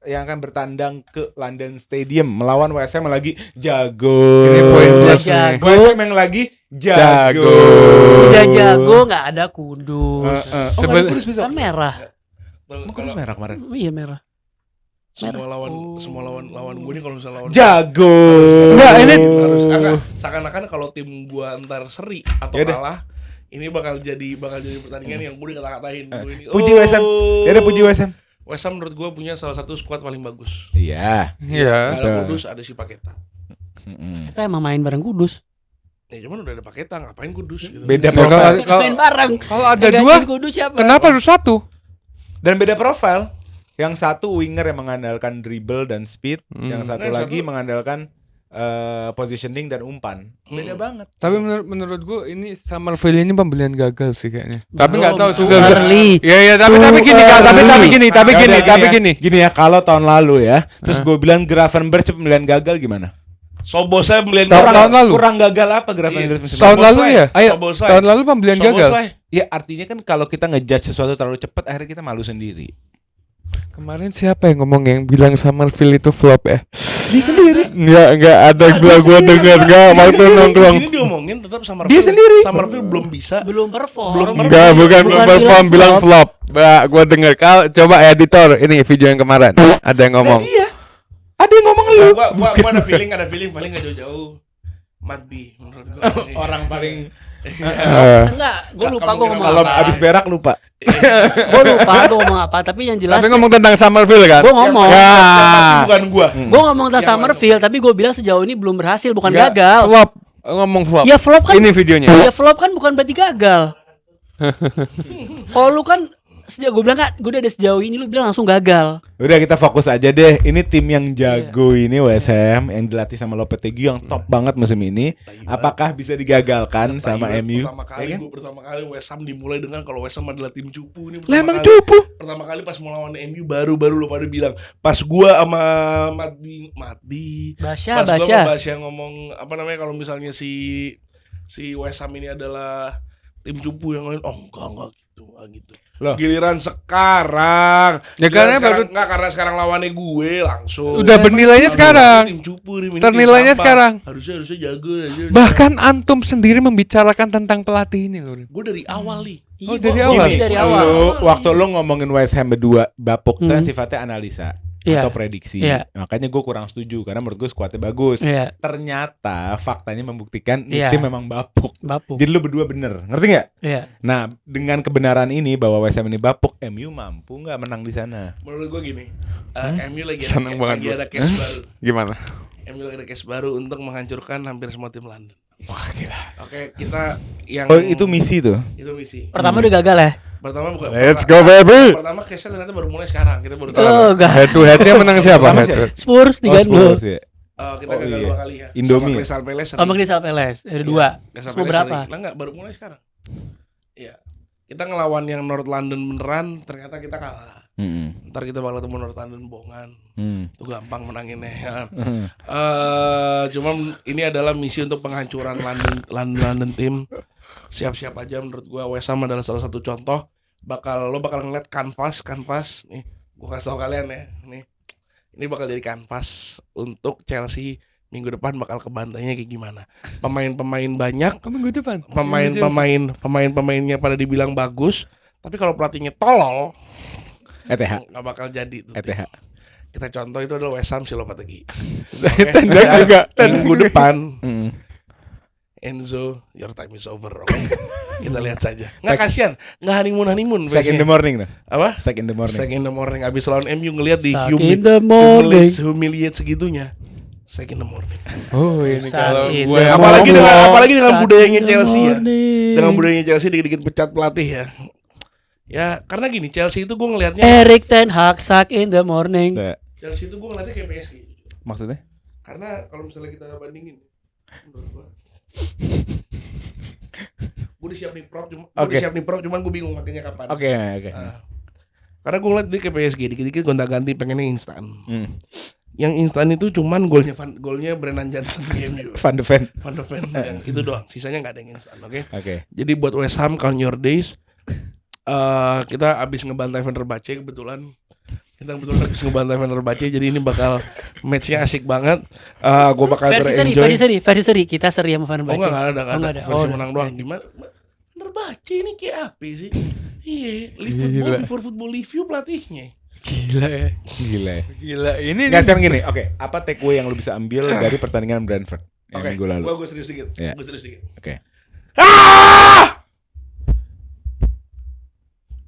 Yang akan bertandang ke London Stadium melawan West Ham yang lagi jago. Ini poin plus nih. Jago. West Ham yang lagi jago. Udah jago nggak ada Kudus. Oh, nggak ada Kudus besok. Kan merah. Emang Kudus merah kemarin. Iya merah. Semua lawan gue nih kalau misalnya lawan Jago. Enggak, ini harus seakan-akan kalau tim gue ntar seri atau Yaudah. kalah, ini bakal jadi pertandingan yang gue dikata-katain. Puji West Ham. Ya udah puji West Ham. West Ham menurut gue punya salah satu skuad paling bagus. Iya. Iya. Ada Kudus, ada si Paketa. Kita emang main bareng Kudus. Ya cuman udah ada Paketa, ngapain Kudus gitu. Beda Ya, profil kalau- Main bareng. Kalau ada Yang dua, gantiin Kudus siapa? kenapa harus satu? dan beda profil. Yang satu winger yang mengandalkan dribble dan speed, yang satu Nah, lagi satu- mengandalkan positioning dan umpan. Beda banget. Tapi menurut gue ini Summerville ini pembelian gagal sih kayaknya. Tapi nggak tahu Too sudah. early. Iya tapi gini Kak, tapi gini. Gini ya, kalau tahun lalu ya, terus gue bilang Gravenberch pembelian gagal gimana? Sobosai pembelian Tahun lalu. Kurang gagal apa Gravenberch? Iya. Tahun lalu ya? Ayo, Sobosai. Tahun lalu pembelian gagal. Sobosai. ya artinya kan kalau kita ngejudge sesuatu terlalu cepat, akhirnya kita malu sendiri. Kemarin siapa yang ngomong yang bilang Summerville itu flop ya? Dia sendiri. Enggak ada gua dengar enggak waktu nongkrong. Ini diomongin tetap Summerville. Dia sendiri. Summerville belum bisa. Belum perform. Enggak, bukan Bukan perform, bilang flop. flop. Mbak, gua dengar. Coba editor, ini video yang kemarin. Ada yang ngomong. Iya. Ada yang ngomong lu. Gua ada feeling paling gak jauh-jauh. Madbi menurut gua. Orang paling Enggak, gue lupa gue ngomong kalau apa. abis berak lupa. Gue lupa gue ngomong apa, tapi yang jelas Tapi ngomong tentang Summerville kan? gue ngomong. Ya. Pasti bukan gua. Gue ngomong tentang Summerville, tapi gue bilang sejauh ini belum berhasil, bukan Enggak, gagal. flop. Ngomong flop. Ya flop kan. Ini videonya. Ya flop kan bukan berarti gagal. Kalau lu kan gue bilang kan, gue udah ada sejauh ini, lu bilang langsung gagal. Udah kita fokus aja deh. Ini tim yang jago ini West Ham yang dilatih sama Lopetegui yang top banget musim ini. Apakah bisa digagalkan sama MU? Pertama kali West Ham dimulai dengan kalau West Ham adalah tim cupu nih. Lah emang cupu. Pertama kali pas mau lawan MU baru lo pada bilang. Pas gua sama Matbi Basya. ngomong apa namanya kalau misalnya si West Ham ini adalah tim cupu yang lain. Oh enggak gitu. Loh. Giliran sekarang. Ya karena baru karena sekarang lawannya gue langsung. udah bernilainya sekarang. Tim cupu nih, ini Ternilainya tim sampah. sekarang. Harusnya jago aja. Bahkan antum sendiri membicarakan tentang pelatih ini loh. Gue dari awal nih. Oh, dari awal? Ini dari awal. Waktu lu ngomongin West Ham berdua, Bapuk kan sifatnya analisa Iya. atau prediksi. Iya. Makanya gue kurang setuju karena menurut gue skuadnya bagus. Iya. Ternyata faktanya membuktikan Iya. tim memang bapuk. Bapuk. Jadi lu berdua bener, ngerti nggak? Iya. Nah, dengan kebenaran ini bahwa West Ham ini bapuk, MU mampu nggak menang di sana? Menurut gue gini, MU Seneng banget lagi gua. ada case baru. Gimana? MU lagi ada case baru untuk menghancurkan hampir semua tim London. Wah gila. Oke, kita yang Oh, itu misi tuh. itu misi. Pertama udah gagal ya. Pertama bukan. Let's go, baby. Pertama case-nya ternyata baru mulai sekarang. Kita baru tahu. Oh, gagal. Head to headnya menang siapa? Pertama Head to siapa? head. Spurs 3-0. Spurs ya. Kita Oh, gagal iya. 2 kali ya. Indomie. Sama Crystal Palace. Sama Crystal Palace. Ada 2. Semua berapa? Lah enggak, baru mulai sekarang. Iya. Kita ngelawan yang North London beneran, ternyata kita kalah. Ntar kita bakal ketemu North London bohongan. Itu gampang menanginnya ya. Cuman ini adalah misi untuk penghancuran London tim. Siap-siap aja menurut gua West Ham adalah salah satu contoh. Lo bakal ngeliat kanvas nih. Gua kasih tau kalian ya. Nih. Ini bakal jadi kanvas untuk Chelsea minggu depan bakal kebantainya kayak gimana. Pemain-pemain banyak, Minggu depan. pemainnya pada dibilang bagus, tapi kalau pelatihnya tolol ETH. nggak bakal jadi tuh. ETH. Kita contoh itu adalah West Ham si Lopetegui. Tendang juga. Minggu depan Mm. Enzo, your time is over. Oke. Kita lihat saja. Nggak kasihan, nggak honeymoon. Sek in the morning nah. Apa? Sek in the morning. Second in the morning. Abis lawan MU ngelihat di Suck in the morning. humiliate segitunya. Second in the morning. Oh ini kalau Suck in gue the yang Apalagi morning. dengan apalagi dengan Suck budayanya in the Chelsea ya. morning. Dengan budayanya Chelsea dikit-dikit pecat pelatih ya. Ya karena gini Chelsea itu gue ngelihatnya Erik ten Hag suck in the morning. Kayak- Chelsea itu gue ngeliatnya kayak PSG. Maksudnya? Karena kalau misalnya kita bandingin, menurut gue udah siap nih prop, cuman gue bingung makanya kapan. Oke. Karena gue ngeliat dia kayak PSG, dikit-dikit gonta-ganti pengennya instan. Hmm. Yang instan itu cuman golnya Brennan Johnson di MU. Van de Ven. Van de Ven yang itu doang, sisanya nggak ada yang instan, oke? Oke. Jadi buat West Ham count your days. Kita abis ngebantai Fenerbahce kebetulan. Kita kebetulan abis ngebantai Fenerbahce, jadi ini bakal matchnya asik banget. Gue bakal terenjoy. Versi seri. Kita seri sama Van Oh Basten. enggak ada. Versi Oh, menang oke. doang. Gimana? Fenerbahce ini kayak apa sih? Iya, leave Gila. football before football review pelatihnya. gila ya. Gila. Ini Nggak sekarang gini. Oke. Apa takeaway yang lu bisa ambil dari pertandingan Brentford yang Oke, minggu lalu? gue serius dikit. Iya. Oke.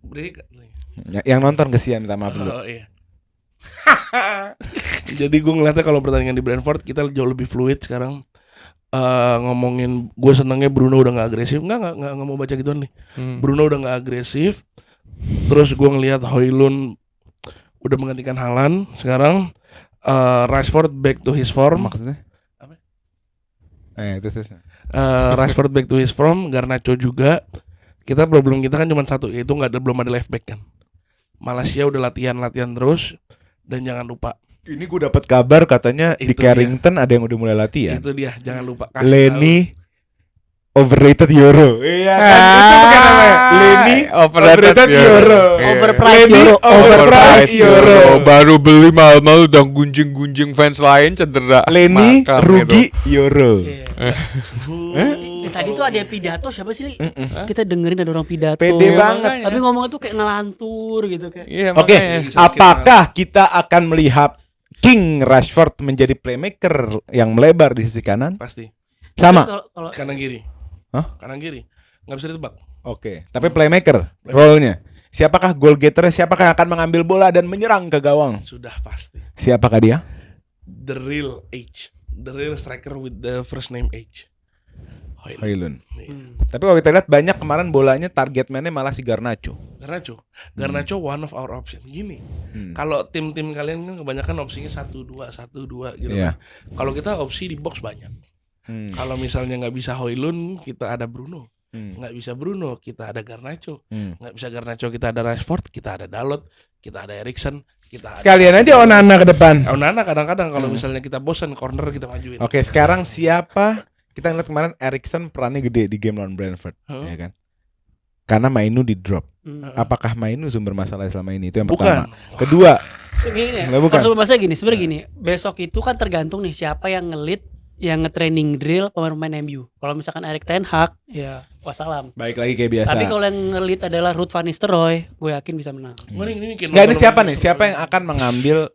Break. Yang nonton kesian minta maaf dulu. Oh iya. Jadi gue ngeliatnya kalau pertandingan di Brentford kita jauh lebih fluid sekarang. Ngomongin gue senengnya Bruno udah nggak agresif. Nggak mau baca gituan nih. Bruno udah nggak agresif. Terus gue ngeliat Højlund udah menggantikan Haaland sekarang. Rashford back to his form. Maksudnya? Apa? Terus. Rashford back to his form. Garnacho juga. Problem kita kan cuma satu, yaitu belum ada left back kan. Malaysia udah latihan terus. Dan jangan lupa Ini gue dapat kabar katanya di Itu Carrington ada yang udah mulai latihan. itu dia, jangan lupa Lenny overrated Euro. Iya kan itu bukan namanya. Lenny overrated Euro. Overpriced Lenny Euro. overpriced Euro. Baru beli mal-mal udah gunjing-gunjing fans lain cedera. Lenny Makam rugi Euro. Tadi tuh ada pidato siapa sih, Li? Kita dengerin ada orang pidato. Pede Iya, banget. makanya. Tapi ngomongnya tuh kayak ngelantur gitu kayak. Iya, Oke, makanya. apakah kita akan melihat King Rashford menjadi playmaker yang melebar di sisi kanan? Pasti. Sama. Kalau Kanan kiri. Hah? Kanan kiri. Nggak bisa ditebak. Oke, tapi playmaker role-nya. Siapakah goal getter? Siapakah yang akan mengambil bola dan menyerang ke gawang? Sudah pasti. Siapakah dia? The real striker with the first name H. Højlund. Iya. Tapi kalau kita lihat banyak kemarin bolanya target man-nya malah si Garnacho. Garnacho one of our option. Gini, kalau tim-tim kalian kan kebanyakan opsinya 1-2 gitu Iya. kan. Kalau kita opsi di box banyak. Kalau misalnya nggak bisa Højlund, kita ada Bruno. Nggak bisa Bruno, kita ada Garnacho. Nggak bisa Garnacho, kita ada Rashford, kita ada Dalot, kita ada Eriksen, kita ada Sekalian aja Onana ke depan. Onana kadang-kadang kalau misalnya kita bosan corner kita majuin. Oke, sekarang siapa? Kita ngeliat kemarin Eriksen perannya gede di game lawan Brentford, ya kan? Karena Mainu di drop. Apakah Mainu sumber masalah selama ini? Itu yang pertama. Kedua, Gini, Nggak, bukan. maksud gini, sebenarnya gini, besok itu kan tergantung nih siapa yang ngelit, yang nge-training drill pemain-pemain MU. Kalau misalkan Erik ten Hag, ya wassalam. baik lagi kayak biasa. Tapi kalau yang ngelit adalah Ruud van Nistelrooy, gue yakin bisa menang. Nggak, ini siapa nih? Siapa yang akan mengambil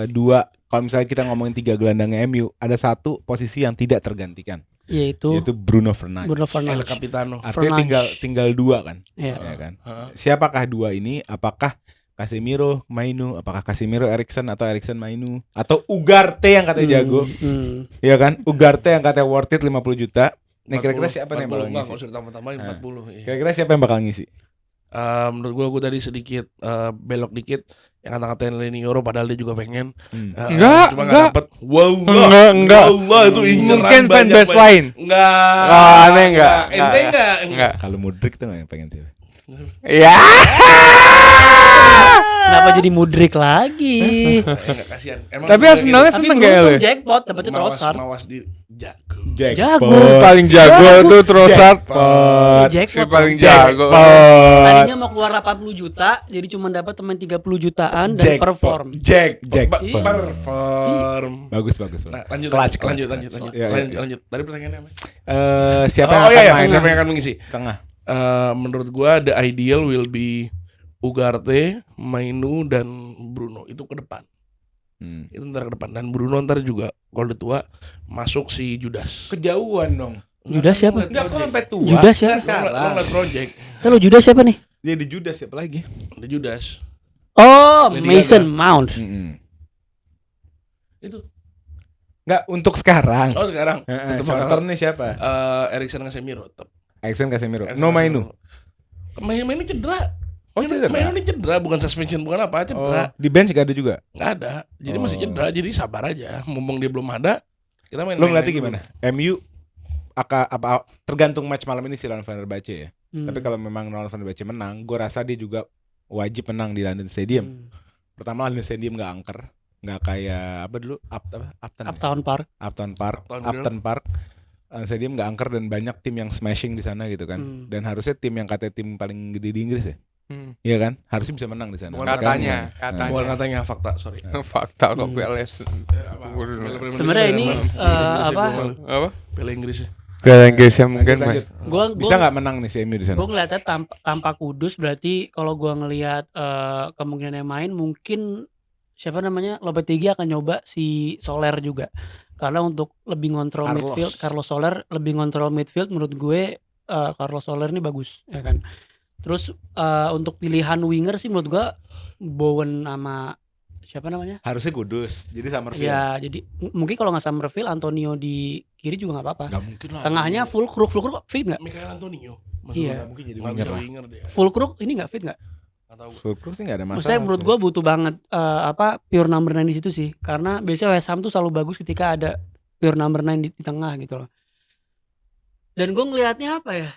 dua? Kalau misalnya kita ngomongin 3 gelandangnya MU, ada satu posisi yang tidak tergantikan, Yaitu yaitu Bruno Fernandes. Bruno El Fernandes. Capitano. Artinya tinggal 2 kan, Iya. ya kan? Siapakah 2 ini? Apakah Casemiro, Mainu? Apakah Casemiro, Eriksen, atau Eriksen, Mainu? Atau Ugarte yang katanya jago? Ya kan? Ugarte yang katanya worth it 50 juta. Nih kira-kira siapa nih yang bakal Enggak, ngisi? enggak usah ditambah-tambahin 40. Iya. Kira-kira siapa yang bakal ngisi? Menurut gue tadi sedikit belok dikit yang kata-katain Leni Euro padahal dia juga pengen. Enggak, cuma enggak. dapet. Wow, Enggak. Wow, itu inceran Mungkin banyak fanbase lain. Enggak. Oh, aneh enggak. Ente enggak. Enggak. Kalau Mudrik tuh yang pengen siapa? Ya. Kenapa jadi Mudrik lagi? Enggak kasihan. Emang Tapi dia Arsenalnya Tapi seneng beruntung gak lu? jackpot dapetnya mawas Trossard. mawas di jago. Jago. Paling jago tuh Trossard. Jackpot. Si Jackpot. paling jago. Tadinya mau keluar 80 juta, jadi cuma dapat teman 30 jutaan dan perform. Jackpot. Perform. Bagus. Nah, lanjut. Clutch. Lanjut. Iya. Lanjut. Tadi pertanyaannya apa? Siapa Oh yang iya, akan main siapa yang akan mengisi? tengah? Menurut gua the ideal will be Ugarte, Mainu dan Bruno itu ke depan. Itu ntar ke depan dan Bruno ntar juga kalau udah tua masuk si Judas. Kejauhan dong. Judas siapa? Enggak, kok sampai tua. Judas siapa? Lo ngeliat project Kalau Judas siapa nih? Dia di Judas siapa lagi? ada Judas. Oh, Lady Mason Gaga. Mount. Itu. Enggak, untuk sekarang. Oh sekarang. Tetep Short bakal- term nih siapa? Eriksen Casemiro tetap. Eriksen, Casemiro. No Mainu. Mainu cedera. Oh, cedera? Mainu ini cedera, bukan suspension, bukan apa, Oh, cedera. di bench gak ada juga. Nggak ada. Jadi masih Oh. cedera. Jadi sabar aja. Mumpung dia belum ada, kita main. Lo ngeliatnya gimana? MU apa tergantung match malam ini sih lawan Fenerbahce ya. Tapi kalau memang lawan Fenerbahce menang, gue rasa dia juga wajib menang di London Stadium. Pertama, London Stadium nggak angker, nggak kayak apa dulu Uptown Park. Upton Park. Upton London Stadium nggak angker dan banyak tim yang smashing di sana gitu kan. Dan harusnya tim yang katanya tim paling gede di Inggris ya. Iya kan? Harusnya bisa menang di sana. Bukan Katanya. Bukan katanya fakta, sorry. Fakta kok PLS. Sebenarnya ini apa? Apa? Piala Inggris ya. Piala Inggris yang mungkin Lanjut. Bisa nggak menang nih si MU di sana? Gue ngeliatnya tanpa Kudus, berarti kalau gue ngelihat kemungkinan yang main mungkin siapa namanya Lopetegui akan nyoba si Soler juga, karena untuk lebih ngontrol midfield. Carlos Soler lebih ngontrol midfield menurut gue. Carlos Soler ini bagus ya kan. Terus untuk pilihan winger sih menurut gue Bowen sama siapa namanya? Harusnya Kudus. Jadi Summerfield. Ya jadi mungkin kalau nggak Summerfield, Antonio di kiri juga nggak apa-apa. Gak mungkin lah. Tengahnya full crook fit nggak? Michael Antonio. Iya. Gak mungkin jadi Nggak winger bisa lah. winger dia. Full crook ini nggak fit nggak? Nggak tahu. Fulkrug sih gak ada masalah. Maksudnya menurut gue butuh banget pure number 9 di situ sih, karena biasanya West Ham tuh selalu bagus ketika ada pure number 9 di tengah gitu loh. Dan gue ngelihatnya apa ya?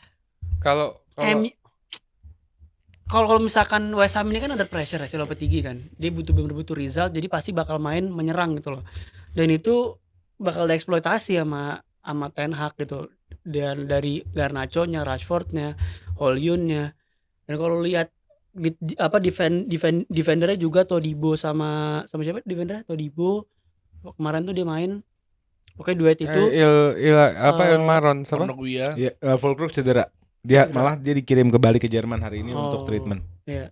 Kalau misalkan West Ham ini kan ada pressure ya si Lopetegui kan, dia bener-bener butuh result, jadi pasti bakal main menyerang gitu loh. Dan itu bakal dieksploitasi sama Ten Hag gitu. Dan dari Garnacho-nya, Rashford-nya, Højlund-nya. Dan kalau lihat defendernya juga Todibo sama siapa defendernya? Todibo kemarin tuh dia main. Oke, duet itu Maron siapa? Kondogbia. Iya, Fulkrug cedera. Dia malah dia dikirim kembali ke Jerman hari ini untuk treatment. Iya.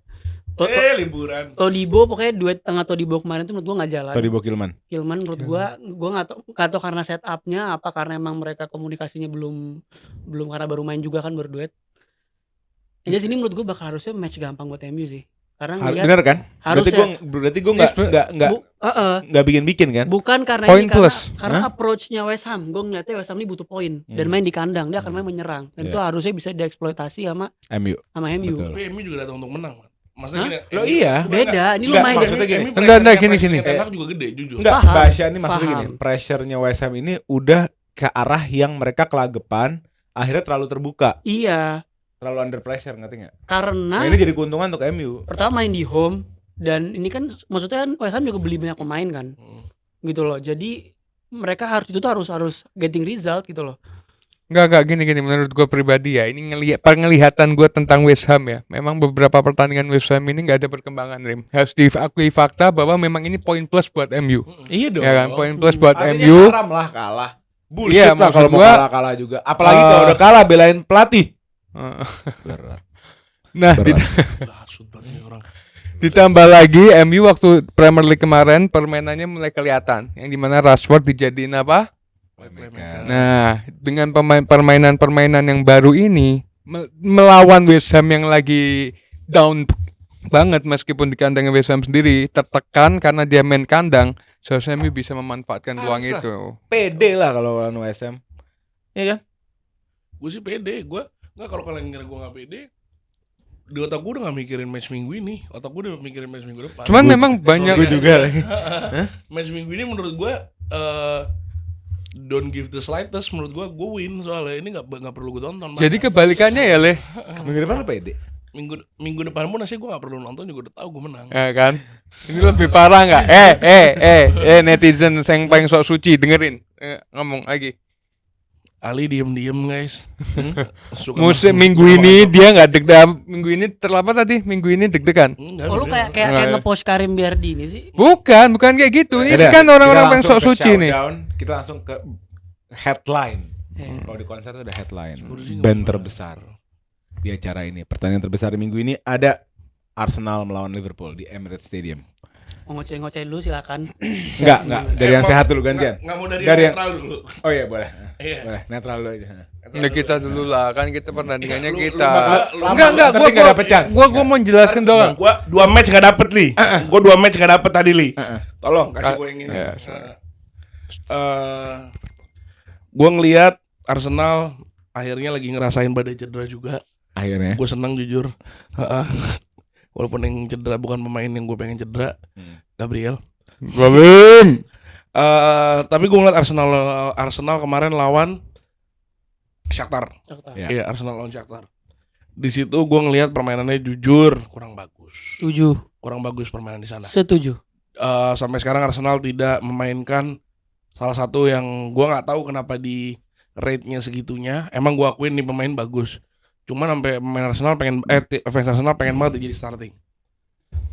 Liburan. Todibo pokoknya duet tengah Todibo kemarin tuh menurut gua nggak jalan. Todibo Kilman Menurut gua nggak tahu karena setupnya apa karena emang mereka komunikasinya belum karena baru main juga kan, baru duet. Jadi sini menurut gua bakal harusnya match gampang buat MU sih. Karena ngeliat Bener kan? harusnya Berarti gue nggak bikin kan? bukan karena Poin ini plus. karena approach-nya West Ham. Gue ngeliatnya West Ham ini butuh poin dan main di kandang, dia akan main menyerang. Dan itu harusnya bisa dieksploitasi sama MU. MU. Betul. Tapi MU juga datang untuk menang, Man. Maksudnya gini, Lo iya. Beda, ini lu Enggak, main maksudnya gini. Enggak, gini. Tenak juga gede, jujur. Enggak, Paham, Basya ini maksudnya paham. gini, pressure-nya West Ham ini udah ke arah yang mereka kelagepan, akhirnya terlalu terbuka, Iya, terlalu under pressure, ngerti nggak? karena Nah, ini jadi keuntungan untuk MU. pertama main di home dan ini kan maksudnya kan West Ham juga beli banyak pemain kan. Gitu loh. Jadi mereka harus getting result gitu loh. Enggak gini menurut gue pribadi ya. Ini penglihatan gue tentang West Ham ya. Memang beberapa pertandingan West Ham ini nggak ada perkembangan, Rim. Harus diakui fakta bahwa memang ini poin plus buat MU. Iya dong. Ya kan, poin plus buat Artinya MU. haram lah kalah. Bullshit Iya, lah maksud kalau mau gua, kalah juga. Apalagi kalau udah kalah belain pelatih. Berat. Nah, Berat. Hasut banget nih orang. ditambah lagi MU waktu Premier League kemarin permainannya mulai kelihatan. Yang dimana Rashford dijadiin apa? Nah, dengan permainan yang baru ini melawan West Ham yang lagi down banget meskipun di kandangnya West Ham sendiri tertekan karena dia main kandang, seharusnya MU bisa memanfaatkan peluang Harus lah. itu. Pede lah kalau lawan West Ham. Iya kan? Gue sih pede, gue nggak, kalau kalian ngira gue nggak pede, di otak gue udah nggak mikirin match minggu ini, otak gue udah mikirin match minggu depan. Cuman memang banyak Gue juga lagi. Match minggu ini menurut gue don't give the slightest, menurut gue win, soalnya ini nggak perlu gue tonton. Jadi kebalikannya ya, Le. Minggu depan lo pede. minggu depan pun nasi gue nggak perlu nonton juga udah tahu gue menang. Ya kan? Ini lebih parah nggak? Netizen yang paling sok suci dengerin. Ngomong lagi. Ali diem guys. Suka Musim masuk- minggu suka ini masuk. dia nggak deg-degan. Minggu ini terlapa tadi. Minggu ini deg-degan. Enggak, Oh lu bener. kayak nge-post Karim Biardini sih. Bukan kayak gitu. Ini Yaudah, kan orang-orang kita yang sok langsung ke suci nih. showdown, kita langsung ke headline. Kalau di konser tuh ada headline. Sih Band nggak terbesar di acara ini. Pertandingan terbesar di minggu ini ada Arsenal melawan Liverpool di Emirates Stadium. Mau ngoceh-ngoceh dulu silakan. Enggak. Dari yang sehat dulu gantian. Nggak mau dari Dari yang- netral dulu. Oh iya boleh. Iya. Boleh, netral dulu aja. Ya kita dulu lah, kan kita pertandingannya Lu- kita. lu- lu- Enggak, Nanti nggak dapet chance. gua mau menjelaskan doang. Gua 2 match gak dapet Li. Gua 2 match gak dapet tadi Li. Tolong kasih gue yang ini. Ya, sorry. Gue ngelihat Arsenal akhirnya lagi ngerasain badai cedera juga. Akhirnya. Gue senang jujur. Walaupun yang cedera bukan pemain yang gue pengen cedera, Gabriel. Babin. Tapi gue ngeliat Arsenal kemarin lawan Shakhtar. Ya. Iya, Arsenal lawan Shakhtar. Di situ gue ngelihat permainannya jujur kurang bagus. Setuju. Kurang bagus permainan di sana. Setuju. Sampai sekarang Arsenal tidak memainkan salah satu yang gue nggak tahu kenapa di rate-nya segitunya. Emang gue akuin nih pemain bagus. Cuman sampai pemain Arsenal fans Arsenal pengen banget jadi starting.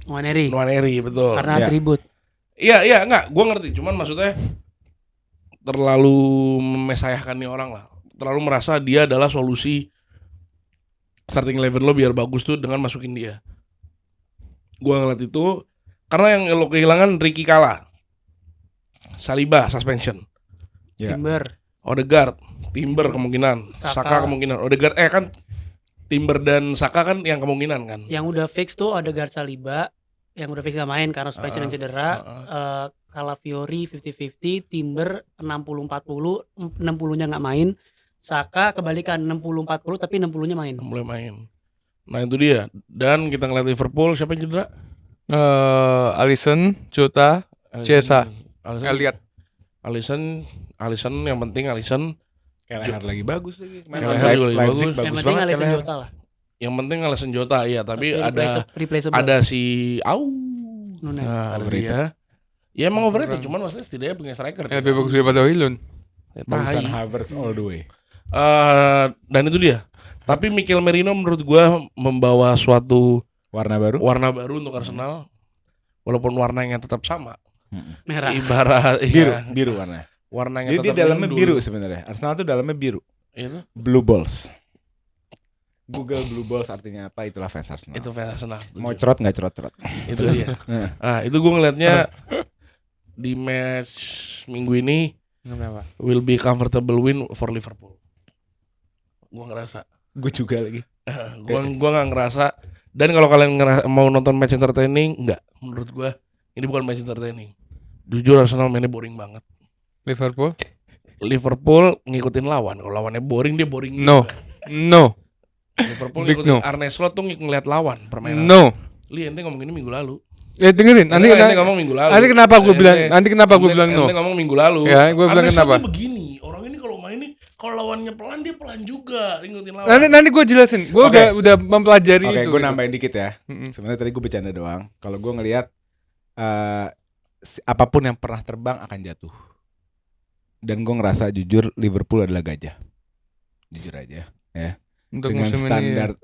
Nwaneri. Nwaneri betul. Karena Ya. atribut. Iya enggak, gue ngerti. Cuman maksudnya terlalu memesayahkan nih orang lah. Terlalu merasa dia adalah solusi starting 11 lo biar bagus tuh dengan masukin dia. Gue ngeliat itu karena yang lo kehilangan Ricky Kala, Saliba suspension, Ya. Timber. Odegaard, Timber kemungkinan, Saka. Saka kemungkinan. Odegaard kan Timber dan Saka kan yang kemungkinan kan. Yang udah fix tuh ada Odegaard, Saliba yang udah fix gak main karena suspension dan cedera. Calafiori 50-50, Timber 60-40, 60-nya nggak main. Saka kebalikan 60-40 tapi 60-nya main. Mulai main. Nah itu dia. Dan kita ngeliat Liverpool siapa yang cedera? Alisson, Jota, Chiesa. Lihat. Alisson yang penting Alisson. Kelleher lagi bagus lagi. Kelleher juga lagi bagus. Yang penting banget Alisson Kelleher. Jota lah. Yang penting Alisson Jota iya, tapi replaceable. ada si Nunez. Nah, ada Overrated. dia. Ya emang overrated, cuman maksudnya setidaknya punya striker. Lebih bagus daripada Højlund. Ya, Bagusan tai. Havertz all the way. Dan itu dia. Tapi Mikel Merino menurut gua membawa suatu Warna baru. warna baru untuk Arsenal. Walaupun warnanya tetap sama. Merah. Ibarat Biru, iya, biru warna. warnanya Jadi dia tetap dalamnya mendul. biru sebenarnya. Arsenal tuh dalamnya biru. Itu Blue balls. Google blue balls artinya apa? Itulah fans Arsenal. itu fans Arsenal. Mau cerot nggak cerot. Itu dia. Nah, itu gue ngelihatnya di match minggu ini Kenapa? will be comfortable win for Liverpool. Gue ngerasa, Gue juga lagi. gue nggak ngerasa Dan kalau kalian mau nonton match entertaining, enggak. Menurut gua ini bukan match entertaining. Jujur Arsenal mainnya boring banget. Liverpool ngikutin lawan. Kalau lawannya boring, dia boring No. juga. No. Liverpool Big ngikutin no. Arne Slot tuh ngeliat lawan permainan. No. Li, ente ngomong ini minggu lalu. Dengerin. Nanti ngomong minggu lalu. Nanti kenapa gue bilang no? Ente ngomong minggu lalu. Ya, gue bilang Arne Slot kenapa? tuh begini. Orang ini kalau main nih, kalau lawannya pelan dia pelan juga ngikutin lawan. Nanti gue jelasin. Gue Oke. udah mempelajari Oke, itu. gue gitu. nambahin dikit ya. Sebenarnya tadi gue bercanda doang. Kalau gue ngelihat apapun yang pernah terbang akan jatuh. Dan gue ngerasa jujur Liverpool adalah gajah. Jujur aja, ya. Untuk Dengan musim standar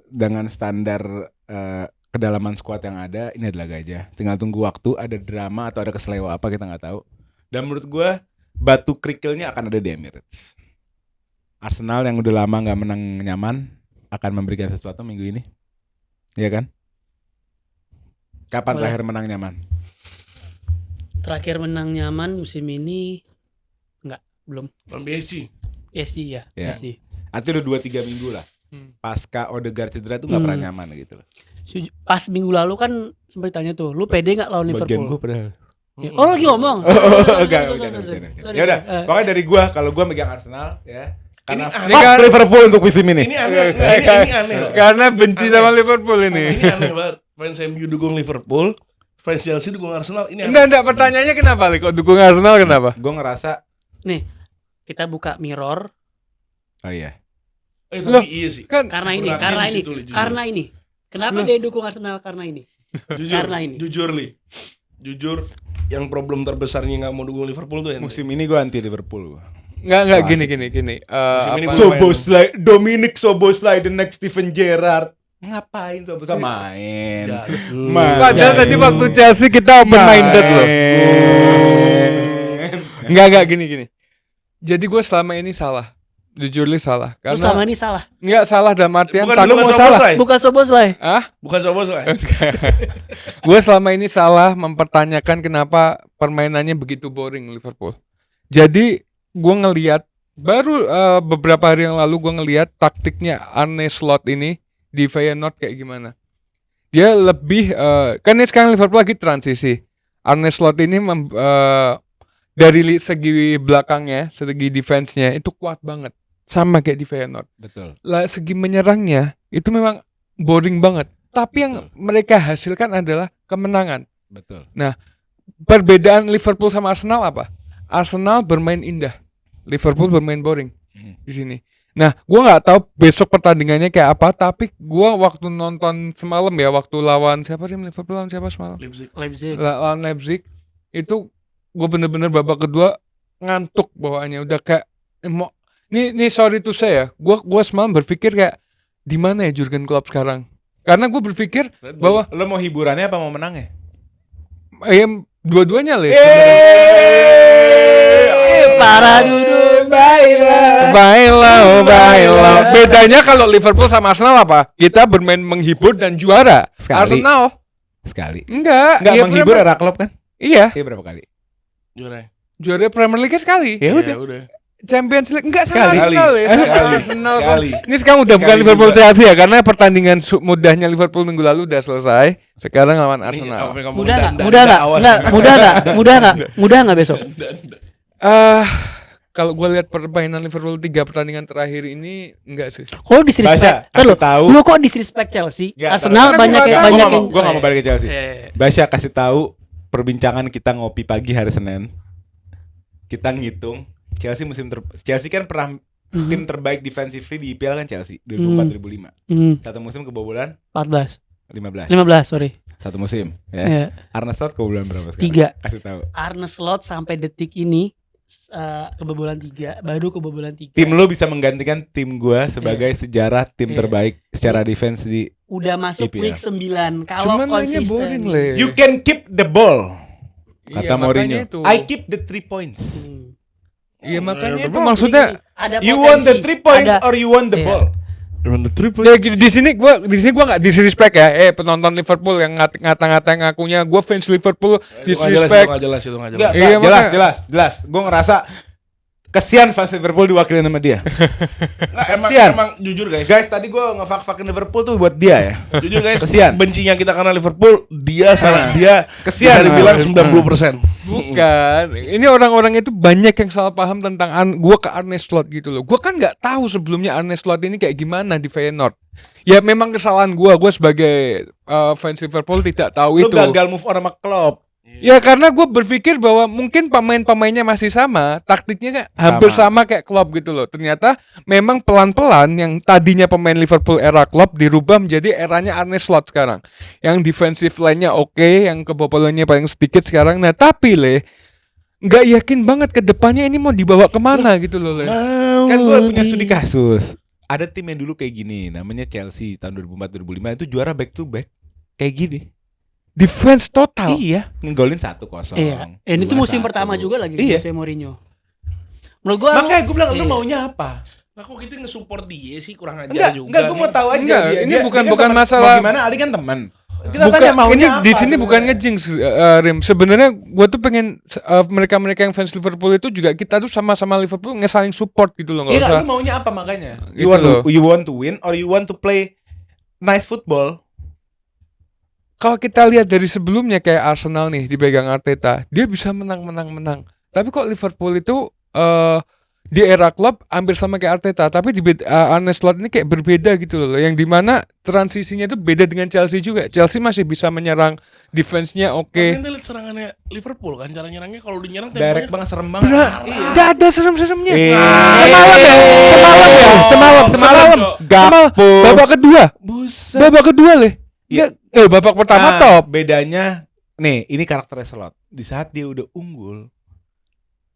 kedalaman skuad yang ada, ini adalah gajah. Tinggal tunggu waktu, ada drama atau ada keselewa apa kita nggak tahu. Dan menurut gue batu kerikilnya akan ada di Emirates. Arsenal yang udah lama nggak menang nyaman akan memberikan sesuatu minggu ini, iya kan? Kapan Boleh. terakhir menang nyaman? Terakhir menang nyaman musim ini belum. Lawan PSG. PSG ya. Ya. PSG. Artinya udah 2-3 minggu lah. Pasca Odegaard cedera tuh nggak pernah nyaman gitu loh. Pas minggu lalu kan sempat ditanya tuh, lu pede nggak lawan Bagian gue Liverpool? padahal. Ya, oh lagi ngomong. Enggak. Ya udah, pokoknya dari gue, kalau gue megang Arsenal ya. Karena Ini fuck kan- Liverpool untuk musim ini. Ini aneh. Ini aneh. Karena benci sama Liverpool ini. Ini aneh banget. Fans MU dukung Liverpool, fans Chelsea dukung Arsenal. Ini aneh. Enggak, pertanyaannya kenapa, Lik? Kok dukung Arsenal kenapa? Gue ngerasa, Nih, kita buka mirror oh iya. Tapi Loh, iya sih. kan karena ini, Beratnya karena di ini, situ, Li, jujur. karena ini. Kenapa dia dukung Arsenal karena ini? Jujur, karena ini. Jujur Li. Jujur, yang problem terbesarnya nggak mau dukung Liverpool tuh Musim ini gue anti Liverpool. enggak So gini. Musim ini Apa- gua- Soboslai, Dominic Soboslai, the next Steven Gerrard. Ngapain Soboslai main? Padahal tadi waktu Chelsea kita open minded loh. Enggak gini. Jadi gue selama ini salah. Jujur li salah. Lu Karena sama ini salah. enggak salah dalam artian Bukan lu mau Soboslai. Bukan Soboslai. Bukan Soboslai. Gue selama ini salah mempertanyakan kenapa permainannya begitu boring Liverpool. Jadi gue ngelihat baru beberapa hari yang lalu gue ngelihat taktiknya Arne Slot ini di Feyenoord kayak gimana. Dia lebih kan ini sekarang Liverpool lagi transisi. Arne Slot ini dari segi belakangnya, segi defense-nya itu kuat banget. Sama kayak di Feyenoord. Betul. Lah segi menyerangnya itu memang boring banget. Tapi yang mereka hasilkan adalah kemenangan. Betul. Perbedaan Liverpool sama Arsenal apa? Arsenal bermain indah, Liverpool bermain boring di sini. Nah, gua nggak tahu besok pertandingannya kayak apa, tapi gua waktu nonton semalam ya, waktu lawan siapa sih Liverpool lawan siapa semalam? Leipzig. Lawan Leipzig itu gua bener-bener babak kedua ngantuk bawaannya udah kayak mau ini sorry to say ya, gua semalam berpikir kayak di mana ya Jurgen Klopp sekarang? Karena gue berpikir bahwa Lo mau hiburannya apa mau menangnya? dua-duanya lah. Para duduk Baiklah. Bedanya kalau Liverpool sama Arsenal apa? Kita bermain menghibur dan juara. Sekali. Arsenal Sekali. enggak. Enggak Iya, menghibur Premier- era klub kan? Iya, Iya berapa kali? Juara. juara Premier League sekali. Ya udah. udah. Champions League enggak sama Sekali. Arsenal ya. Sama Sekali. Arsenal. Sekali. Ini sekarang udah bukan Sekali Liverpool juga. Chelsea ya, karena pertandingan mudahnya Liverpool minggu lalu udah selesai. Sekarang lawan Arsenal. Mudah nggak besok? Kalau gue lihat permainan Liverpool 3 pertandingan terakhir ini enggak sih. Kok disrespect? Basya, kasih tahu. Lu kok disrespect Chelsea? Nggak, Arsenal karena banyak gua yang nggak banyak tahu. yang Gue gak mau balik ke Chelsea. Eh, Basya kasih tahu perbincangan kita ngopi pagi hari Senin. Kita ngitung Chelsea kan pernah tim terbaik defensively di IPL kan Chelsea 2004-2005. Satu musim kebobolan 14, 15. 15 sorry. Satu musim ya. Ya. Arne Slot kebobolan berapa sekarang? 3. Kasih tahu. Arne Slot sampai detik ini kebobolan 3, baru kebobolan 3. Tim lo bisa menggantikan tim gua sebagai sejarah tim terbaik secara defense di Udah masuk IPL. week 9 kalau Cuman mainnya boring konsisten. le. You can keep the ball. Iya, Kata Mourinho. makanya itu. I keep the 3 points. Iya makanya itu Jadi maksudnya gini, ada You potensi, want the 3 points ada- or you want the Iya. ball? ya di sini gua nggak disrespect ya. Penonton Liverpool yang ngata-ngatain ngakunya gua fans Liverpool disrespect. Itu nggak jelas. Enggak, Iya, jelas, makanya- jelas. Gue ngerasa Kesian fans Liverpool diwakilin sama dia. Nggak, Kasian. emang jujur guys. Guys, tadi gue ngefak-fakin Liverpool tuh buat dia ya. Jujur guys, Kesian. bencinya kita karena Liverpool, dia salah dia Kesian. bisa dibilang 90%. Bukan, ini orang-orang itu banyak yang salah paham tentang gua ke Arne Slot gitu loh. Gua kan nggak tahu sebelumnya Arne Slot ini kayak gimana di Feyenoord. Ya memang kesalahan gua sebagai fans Liverpool tidak tahu Lu itu. gagal move on sama Klopp. Ya karena gue berpikir bahwa mungkin pemain-pemainnya masih sama, taktiknya kayak hampir sama kayak Klopp gitu loh. Ternyata memang pelan-pelan yang tadinya pemain Liverpool era Klopp dirubah menjadi eranya Arne Slot sekarang. Yang defensive line-nya oke, yang kebobolannya paling sedikit sekarang. Nah tapi nggak yakin banget ke depannya ini mau dibawa kemana gitu loh. Kan gue punya studi kasus. Ada tim yang dulu kayak gini, namanya Chelsea tahun 2004-2005 itu juara back to back kayak gini. Defense total. Iya, ngegolin 1-0. Iya. Ini tuh musim 2-1. pertama juga lagi Iya. Jose Mourinho. Menurut gua Makanya gue bilang lu iya. maunya apa? Nah kok kita nge-support dia sih kurang ajar juga. Enggak, gue mau tahu aja Enggak, dia. ini dia bukan kan teman. masalah- Mau gimana Ali kan teman. Kita Bukan, tanya maunya ini apa. di sini bukan sebenarnya. ngejinx Rim. Sebenarnya gue tuh pengen mereka-mereka yang fans Liverpool itu juga kita tuh sama-sama Liverpool ngesaling support gitu loh, nggak Iya, usah. lu maunya apa makanya? Gitu You want to win or you want to play nice football? Kalau kita lihat dari sebelumnya kayak Arsenal nih dipegang Arteta, dia bisa menang. Tapi kok Liverpool itu di era Klopp hampir sama kayak Arteta, tapi di Arne Slot ini kayak berbeda gitu loh, yang dimana transisinya itu beda dengan Chelsea juga. Chelsea masih bisa menyerang, defense-nya oke. Tapi kita lihat serangannya Liverpool kan, cara nyerangnya kalau dinyerang Direct temponya banget, serem banget. Gak ada serem-seremnya. Semalam, Gakpo. Babak kedua leh. Iya. Babak pertama Nah, top. bedanya nih, ini karakternya Slot. Di saat dia udah unggul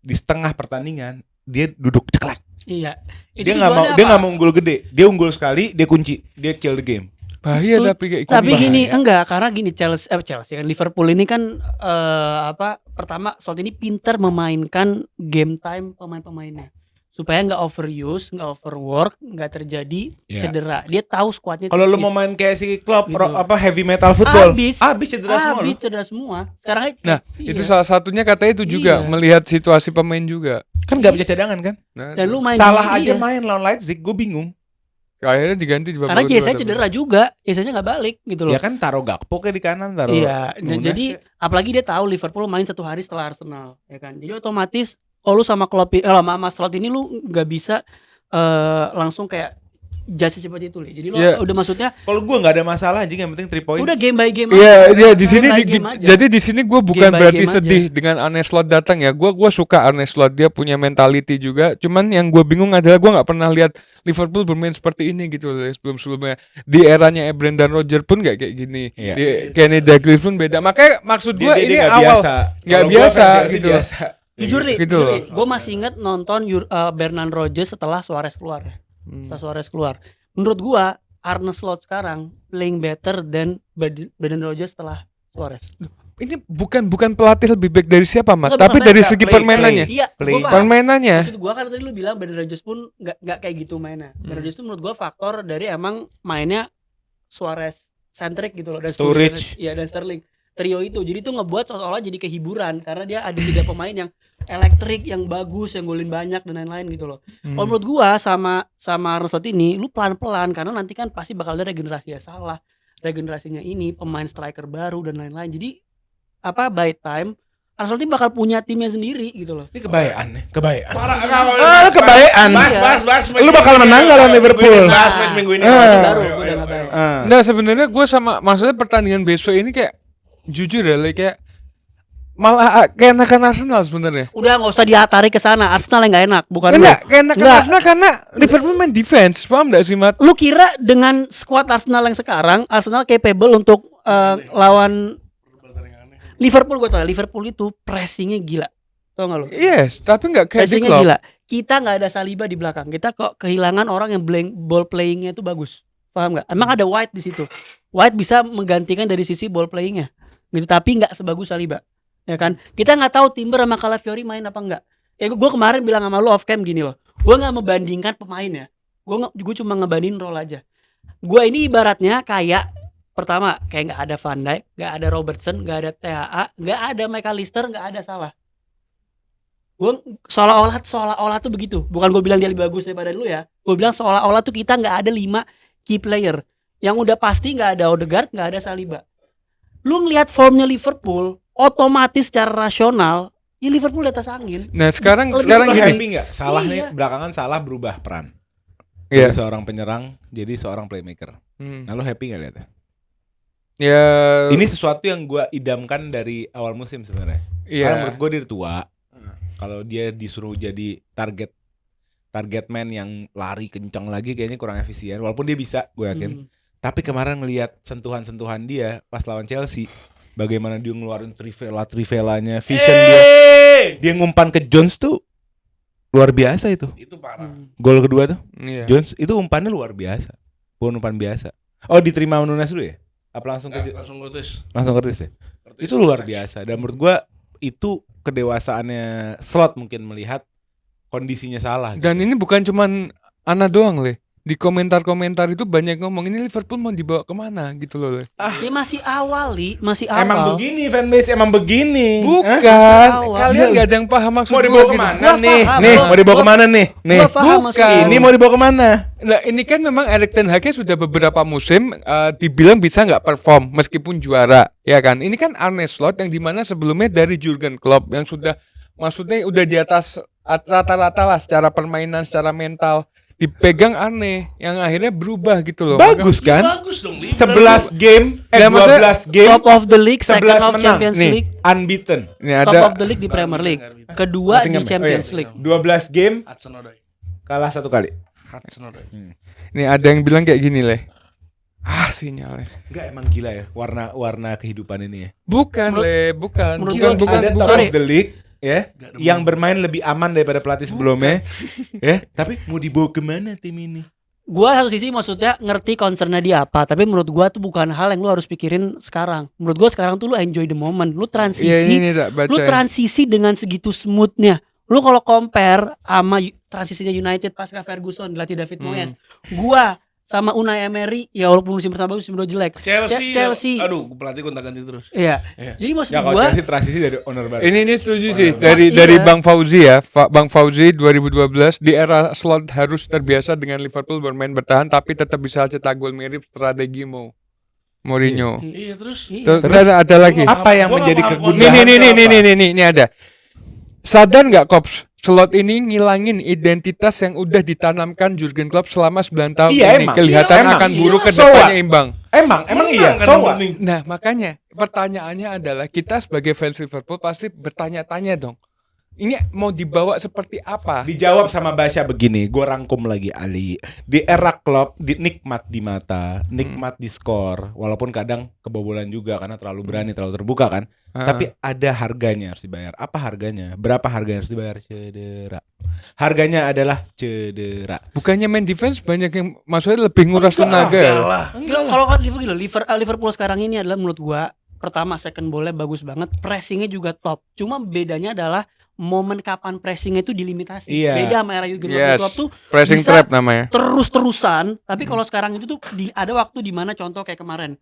di setengah pertandingan, dia duduk ceklek. Iya. Itu Dia nggak mau, tujuannya dia apa? nggak mau unggul gede. Dia unggul sekali, dia kunci, dia kill the game. Bahaya Tuh, tapi kayak Tapi gitu. gini, enggak, karena gini Chelsea kan Liverpool ini kan pertama Slot ini pintar memainkan game time pemain-pemainnya supaya nggak overuse, nggak overwork, nggak terjadi Iya. cedera. Dia tahu skuadnya. Kalau lu tipis. mau main kayak si Klopp, Gitu. heavy metal football, Habis cedera semua lu. cedera semua. Sekarang aja. Nah, iya. itu salah satunya katanya itu juga Iya. melihat situasi pemain juga. Kan nggak punya cadangan kan? Nah, Dan lu main Salah di- aja iya. main lawan Leipzig, gue bingung. akhirnya diganti di babak Karena kedua, biasanya tapi- cedera juga, biasanya nggak balik gitu loh. Ya kan taruh Gakpo kayak di kanan, taruh. Iya, Nunes jadi kayak- apalagi dia tahu Liverpool main satu hari setelah Arsenal, ya kan. Jadi otomatis kalau lu sama Klopp, sama Slot ini lu nggak bisa langsung kayak judge secepat itu, Li. Jadi lu Iya. udah maksudnya kalau gue nggak ada masalah anjing, yang penting 3 points. udah game by game. Iya, aja. iya di sini Game by game aja. jadi di sini gue bukan Game by berarti game sedih dengan Arne Slot datang ya. Gue suka Arne Slot, dia punya mentality juga. Cuman yang gue bingung adalah gue nggak pernah lihat Liverpool bermain seperti ini gitu loh sebelum-sebelumnya. Di eranya Brendan Rodgers pun nggak kayak gini. Iya. Di Kenny Dalglish pun beda. Makanya maksud gue ini nggak awal biasa. nggak Kalau gua biasa fans Chelsea gitu. biasa. Jujur nih, Gitu loh. gue masih ingat nonton Bernard Rodgers setelah Suarez keluar. Setelah Suarez keluar. Menurut gue Arne Slot sekarang playing better than Bernard Rodgers setelah Suarez. Ini bukan pelatih lebih baik dari siapa, Mat, Enggak, tapi bukan dari baik. segi Play. permainannya. Iya, Play. gue paham. Permainannya. Maksud gue kan tadi lu bilang Brendan Rodgers pun nggak kayak gitu mainnya. Brendan Rodgers itu menurut gue faktor dari emang mainnya Suarez centric gitu loh, dan Sturridge. Iya, dan Sterling. Trio itu jadi tuh ngebuat seolah-olah jadi kehiburan karena dia ada 3 pemain yang elektrik, yang bagus, yang golin banyak dan lain-lain gitu loh. Kalau menurut gua sama Arne Slot ini lu pelan-pelan karena nanti kan pasti bakal ada regenerasi salah. Regenerasinya ini pemain striker baru dan lain-lain. Jadi by time Arne Slot ini bakal punya timnya sendiri gitu loh. Ini kebayaan nih, kebayaan. Parah, kebayaan. Bahas Lu bakal menang nggak lawan Liverpool? Bahas match minggu ini. Ini baru gua udah nggak bayang. Nah sebenarnya gue sama maksudnya pertandingan besok ini kayak jujur ya, kayak malah keenakan Arsenal sebenarnya. Udah nggak usah ditarik ke sana. Arsenal yang nggak enak, bukan lu. Enggak, keenakan Enggak. Arsenal karena Liverpool main defense, paham enggak sih, Mat? Lu kira dengan skuad Arsenal yang sekarang Arsenal capable untuk lawan Liverpool? Gue tau Liverpool itu pressingnya gila, tau gak lu? Yes, tapi enggak kayak di Pressingnya Klopp. gila. Kita nggak ada Saliba di belakang. Kita kok kehilangan orang yang ball playingnya itu bagus. Paham nggak? Emang ada White di situ. White bisa menggantikan dari sisi ball playingnya, gitu. Tapi nggak sebagus Saliba, ya kan? Kita nggak tahu Timber sama Calafiori main apa enggak. Ya gue kemarin bilang sama lu off cam gini loh. Gue nggak membandingkan pemainnya. Gue cuma ngebandingin role aja. Gue ini ibaratnya kayak pertama kayak nggak ada Van Dijk, nggak ada Robertson, nggak ada THA, nggak ada McAllister, nggak ada Salah. Gue seolah-olah tuh begitu. Bukan gue bilang dia lebih bagus daripada dulu ya. Gue bilang seolah-olah tuh kita nggak ada 5 key player. Yang udah pasti nggak ada Odegaard, nggak ada Saliba. Lu ngelihat formnya Liverpool, otomatis secara rasional, ya Liverpool di atas angin. Nah sekarang Lebih Lu gini. happy nggak? Salah nih Iya. belakangan Salah berubah peran. Iya. Dari seorang penyerang jadi seorang playmaker. Nah lu happy nggak lihatnya? Ya. Ini sesuatu yang gue idamkan dari awal musim sebenarnya. Iya. Karena menurut gue dia tua. Kalau dia disuruh jadi target man yang lari kencang lagi kayaknya kurang efisien. Walaupun dia bisa, gue yakin. Tapi kemarin ngelihat sentuhan-sentuhan dia pas lawan Chelsea, bagaimana dia ngeluarin trivelanya, vision dia ngumpan ke Jones tuh luar biasa itu. Itu parah. Gol kedua tuh, Iya. Jones itu umpannya luar biasa, bukan umpan biasa. Oh diterima Nunes dulu ya? Apa langsung ke Langsung Curtis. langsung Curtis ya? Itu luar biasa. Dan menurut gua itu kedewasaannya Slot mungkin melihat kondisinya Salah. Dan ini bukan cuman Ana doang Le. Di komentar-komentar itu banyak ngomong ini Liverpool mau dibawa kemana gitu loh Le. Ya masih awal, Li, masih awal. Emang begini fanbase, emang begini. Bukan, Awal. kalian nggak ada yang paham maksud Mau gua dibawa gitu. kemana Gua nih? paham, Nih, gua- mau dibawa gua- kemana nih? Nih. Gua paham maksud Bukan. lu. Ini mau dibawa kemana? Nah ini kan memang Erik ten Hag sudah beberapa musim dibilang bisa nggak perform meskipun juara, ya kan? Ini kan Arne Slot yang dimana sebelumnya dari Jurgen Klopp yang sudah maksudnya udah di atas rata-rata lah secara permainan, secara mental dipegang Arne yang akhirnya berubah gitu loh. Bagus kan? Bagus dong, Li. 11 game, Ya, maksudnya 12 game, Top of the league, 11 second of menang. Champions Nih. League, unbeaten. Ini top ada of the league di Premier League, kedua di Nottingham ya? Champions Oh iya. League. 12 game, Hudson Odoi. kalah 1 kali. Hudson Odoi. nih ada yang bilang kayak gini Le. Sinyalnya. Enggak emang gila ya warna kehidupan ini ya. Bukan Le, bukan. menurut Bukan, gua bukan, ada top sorry. of the league ya, yang bermain lebih aman daripada pelatih sebelumnya. Ya, tapi mau dibawa kemana tim ini? Gua satu sisi maksudnya ngerti concernnya dia apa, tapi menurut gua tuh bukan hal yang lu harus pikirin sekarang. Menurut gua sekarang tuh lu enjoy the moment, lu transisi, Iya ini tak baca. lu transisi dengan segitu smoothnya. Lu kalau compare sama transisinya United pasca Ferguson dilatih David Moyes, gua sama Unai Emery ya walaupun musim pertama musim kedua jelek. Chelsea. Aduh, pelatih gonta-ganti terus. Iya. Iya. Jadi maksud Ya kalau gua Chelsea transisi dari owner baru. Ini setuju sih Iya. dari Bang Fauzi ya. Bang Fauzi 2012 di era Slot harus terbiasa dengan Liverpool bermain bertahan tapi tetap bisa cetak gol mirip strategi Mourinho. Iya, terus. Iya. Terus ada lagi. Apa yang Gua nggak menjadi paham kegundahan? Ini ada. Sadar nggak Kops? Slot ini ngilangin identitas yang udah ditanamkan Jurgen Klopp selama 9 tahun Iya, ini. emang. Kelihatan Iya, akan emang. buruk Iya, ke so depannya what? imbang. Emang Menang iya. kan So yang what? penting. Nah makanya pertanyaannya adalah kita sebagai fans Liverpool pasti bertanya-tanya dong. Ini mau dibawa seperti apa? Dijawab sama Basya begini, gue rangkum lagi Ali. Di era Klopp, nikmat di mata, nikmat di skor, walaupun kadang kebobolan juga karena terlalu berani, terlalu terbuka kan. Tapi ada harganya harus dibayar. Apa harganya? Berapa harganya harus dibayar? Cedera. Harganya adalah cedera. Bukannya main defense banyak yang maksudnya lebih nguras tenaga ya? kalau Liverpool sekarang ini adalah menurut gua pertama second ball-nya bagus banget, pressingnya juga top. Cuma bedanya adalah momen kapan pressingnya itu dilimitasi. Iya. Beda sama era Jurgen Yes, Klopp tuh pressing bisa trap namanya. terus-terusan. Tapi kalau sekarang itu tuh ada waktu di mana contoh kayak kemarin.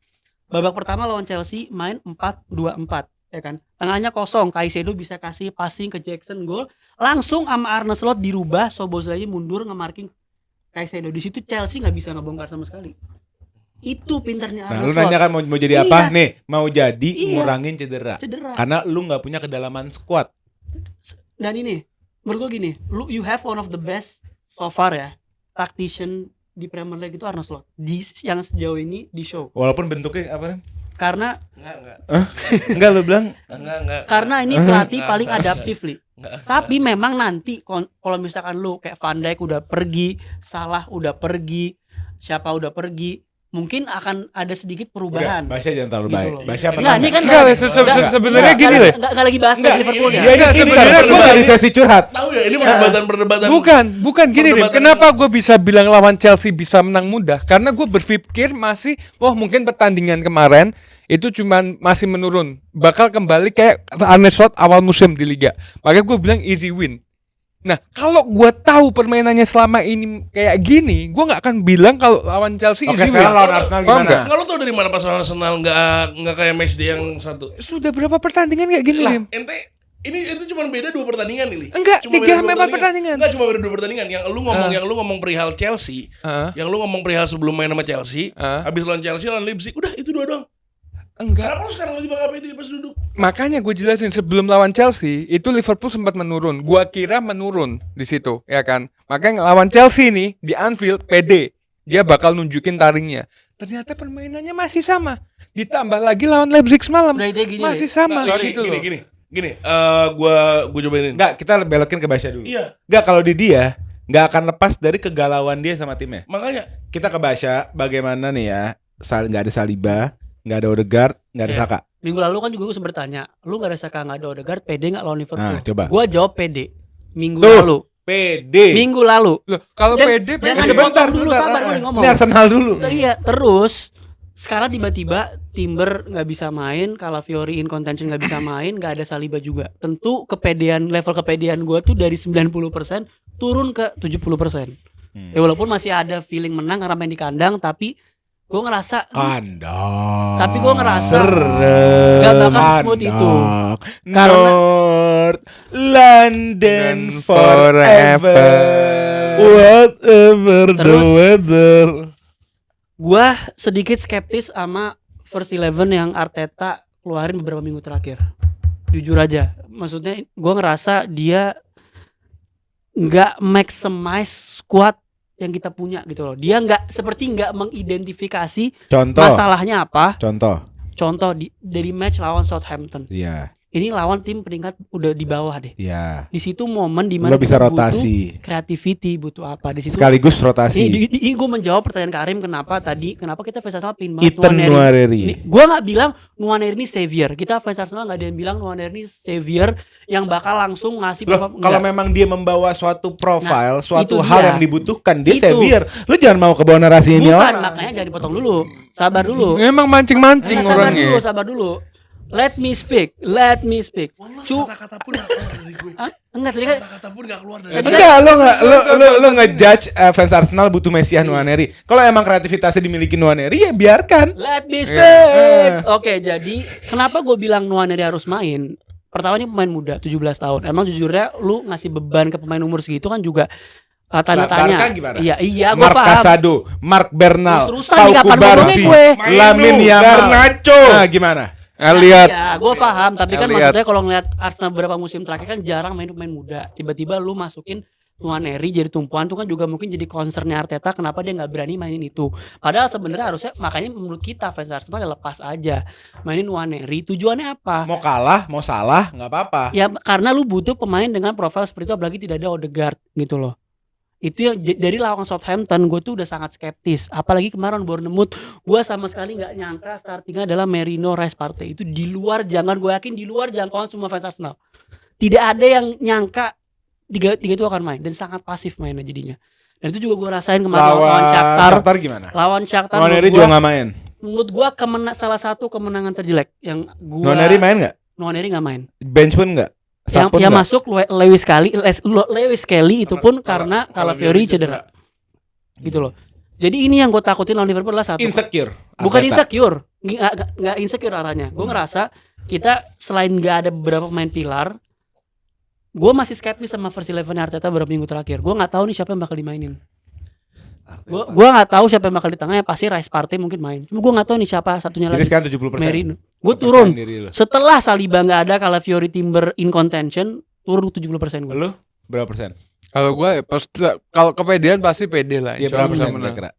Babak pertama lawan Chelsea main 4-2-4 ya kan. Tengahnya kosong, Caicedo bisa kasih passing ke Jackson gol. Langsung sama Arne Slot dirubah, Szoboszlai mundur nge-marking Caicedo. Di situ Chelsea nggak bisa ngebongkar sama sekali. Itu pinternya Nah, Arne lu Slot. nanya kan mau jadi Iya. apa? Nih, mau jadi Iya. ngurangin cedera. Cedera. Karena lu nggak punya kedalaman squad. Dan ini menurut gue gini, you have one of the best so far ya tactician di Premier League itu Arne Slot yang sejauh ini di show. Walaupun bentuknya apa? Karena Enggak lu bilang karena ini pelatih paling adaptif Li. Tapi memang nanti kalau misalkan lu kayak Van Dijk udah pergi, Salah udah pergi, siapa udah pergi, mungkin akan ada sedikit perubahan. Basya jangan terlalu Gitu baik. loh. Basya Enggak, ini kan Enggak, enggak, sebenarnya gini enggak, Le. enggak lagi bahas Enggak, Liverpool ya. Iya, ini sebenarnya pintar. gua Ini sesi curhat. Tahu ya, ini perdebatan-perdebatan. Bukan gini Rim. Perdebatan Kenapa gue bisa bilang lawan Chelsea bisa menang mudah? Karena gue berpikir masih, mungkin pertandingan kemarin itu cuman masih menurun. Bakal kembali kayak Arne Slot awal musim di Liga. Makanya gue bilang easy win. Nah, kalau gue tahu permainannya selama ini kayak gini, gue nggak akan bilang kalau lawan Chelsea Oke, easy win. sekarang lawan Arsenal Paham gimana? nggak? Enggak, lo tau dari mana pas lawan Arsenal enggak kayak match day yang satu. Sudah berapa pertandingan kayak gini, Lah, Rim? ente Itu cuma beda 2 pertandingan nih. Enggak, Cuma 3 beda 2 sampai 4 pertandingan. Enggak cuma beda 2 pertandingan. Yang lu ngomong perihal Chelsea. Yang lu ngomong perihal sebelum main sama Chelsea. Habis lawan Chelsea lawan Leipzig. Udah itu 2 doang. Enggak. Kenapa lu sekarang lebih bangga pede pas duduk? Makanya gue jelasin sebelum lawan Chelsea itu Liverpool sempat menurun. Gua kira menurun di situ, ya kan. Makanya lawan Chelsea nih di Anfield pede. Dia bakal nunjukin taringnya. Ternyata permainannya masih sama. Ditambah lagi lawan Leipzig semalam. Udah, itu gini, masih sama gitu loh. Gini, gua cobain ini. Enggak, kita belokin ke Basya dulu. Iya. Enggak, kalau di dia enggak akan lepas dari kegalauan dia sama timnya. Makanya Kita ke Basya, bagaimana nih ya? Enggak ada Saliba, enggak ada Odegaard, enggak ada Saka. Minggu lalu kan juga gue sempat bertanya, lu gak ada Saka, gak ada Odegaard, pede gak lawan Liverpool? Nah, coba. Gue jawab pede. Minggu Tuh. lalu. PD. Minggu lalu. Loh, kalau Dan- PD jangan PD. dipotong dulu, sabar gue ngomong. Ini Arsenal dulu. Iya, terus sekarang tiba-tiba Timber nggak bisa main, Calafiori in contention nggak bisa main, nggak ada Saliba juga. Tentu level kepedean gue tuh dari 90% turun ke 70%. Ya walaupun masih ada feeling menang karena main di kandang, tapi gue ngerasa Kandang. Tapi gue ngerasa Serem. nggak bakal smooth itu. Karena- North London Dan forever. forever. Whatever the Terus- weather. gue sedikit skeptis sama first 11 yang Arteta keluarin beberapa minggu terakhir. Jujur aja, maksudnya gue ngerasa dia nggak maximize squad yang kita punya gitu loh. Dia seperti nggak mengidentifikasi Contoh. masalahnya apa. Contoh. Contoh dari match lawan Southampton. Iya. Ini lawan tim peringkat udah di bawah deh. Iya. Di situ momen dimana Lo bisa kita rotasi. butuh creativity, butuh apa di situ. Sekaligus rotasi. Ini gue menjawab pertanyaan Karim kenapa kita fans Arsenal pin banget Ethan Nwaneri. Gue nggak bilang Nwaneri ini savior. Kita fans Arsenal nggak ada yang bilang Nwaneri ini savior yang bakal langsung ngasih Loh, perform- kalau enggak. memang dia membawa suatu profile, Nah, suatu itu hal dia. yang dibutuhkan, dia Itu. savior. Lu jangan mau ke bawah narasi ini Bukan, orang. makanya jangan dipotong dulu. Sabar dulu. Emang mancing-mancing Enggak, sabar orangnya. dulu, sabar dulu. Let me speak. kata-kata pun gak keluar dari gue. Hah? Enggak tadi kan Kata-kata pun gak keluar dari Enggak, lo ngejudge fans Arsenal butuh Mesias Nwaneri. Kalau emang kreativitasnya dimiliki Nwaneri ya biarkan. let me speak. Oke, jadi kenapa gue bilang Nwaneri harus main? Pertama ini pemain muda, 17 tahun. Emang jujurnya lu ngasih beban ke pemain umur segitu kan juga tanda tanya. Barca gimana? Iya, gue Mark paham. Casado, Mark Bernal, Terus-terusan Pau nih kapan Kubarsi, ngomongnya gue? Lamin Mainu, Yamal, Garnacho. Nah, gimana? Lihat. Ya, gue paham. Tapi kan Lihat. maksudnya kalau ngeliat Arsenal beberapa musim terakhir kan jarang main pemain muda. Tiba-tiba lu masukin Nwaneri jadi tumpuan tuh kan juga mungkin jadi concernnya Arteta kenapa dia nggak berani mainin itu. Padahal sebenarnya harusnya makanya menurut kita fans Arsenal ya lepas aja mainin Nwaneri. Tujuannya apa? Mau kalah, mau salah, nggak apa-apa. Ya karena lu butuh pemain dengan profil seperti itu apalagi tidak ada Odegaard gitu loh. Itu yang dari lawan Southampton gue tuh udah sangat skeptis. Apalagi kemarin Bournemouth gue sama sekali nggak nyangka startingnya adalah Merino Rice Partey. Itu di luar gue yakin di luar jangkauan semua fans Arsenal. Tidak ada yang nyangka tiga itu akan main dan sangat pasif mainnya jadinya. Dan itu juga gue rasain kemarin lawan Shakhtar. Shakhtar gimana? Lawan Shakhtar Nwaneri juga nggak main. menurut gue salah satu kemenangan terjelek yang gue Nwaneri main nggak? Nwaneri nggak main. Bench pun nggak? Yang Sapun nggak? masuk Lewis Kelly itu pun karena Calafiori cedera. Gitu loh. Jadi ini yang gue takutin lawan Liverpool adalah satu. Insecure. Bukan Arteta. insecure. Nggak insecure arahnya. Gue ngerasa kita selain nggak ada beberapa pemain pilar, gue masih skeptis sama first 11 Arteta beberapa minggu terakhir. Gue nggak tahu nih siapa yang bakal dimainin. Gue nggak tahu siapa yang bakal di tengahnya. Pasti Rice Partey mungkin main. Cuma gue nggak tahu nih siapa satunya Jadi lagi. sekarang 70%. Merino. Gue turun. Percaya diri lu. Setelah Saliba nggak ada, Calafiori Timber in contention, turun 70% gue. Lu berapa persen? Kalau gue kalau kepedean pasti pede lah. Iya, Insya berapa Allah persen bisa menang. kira-kira?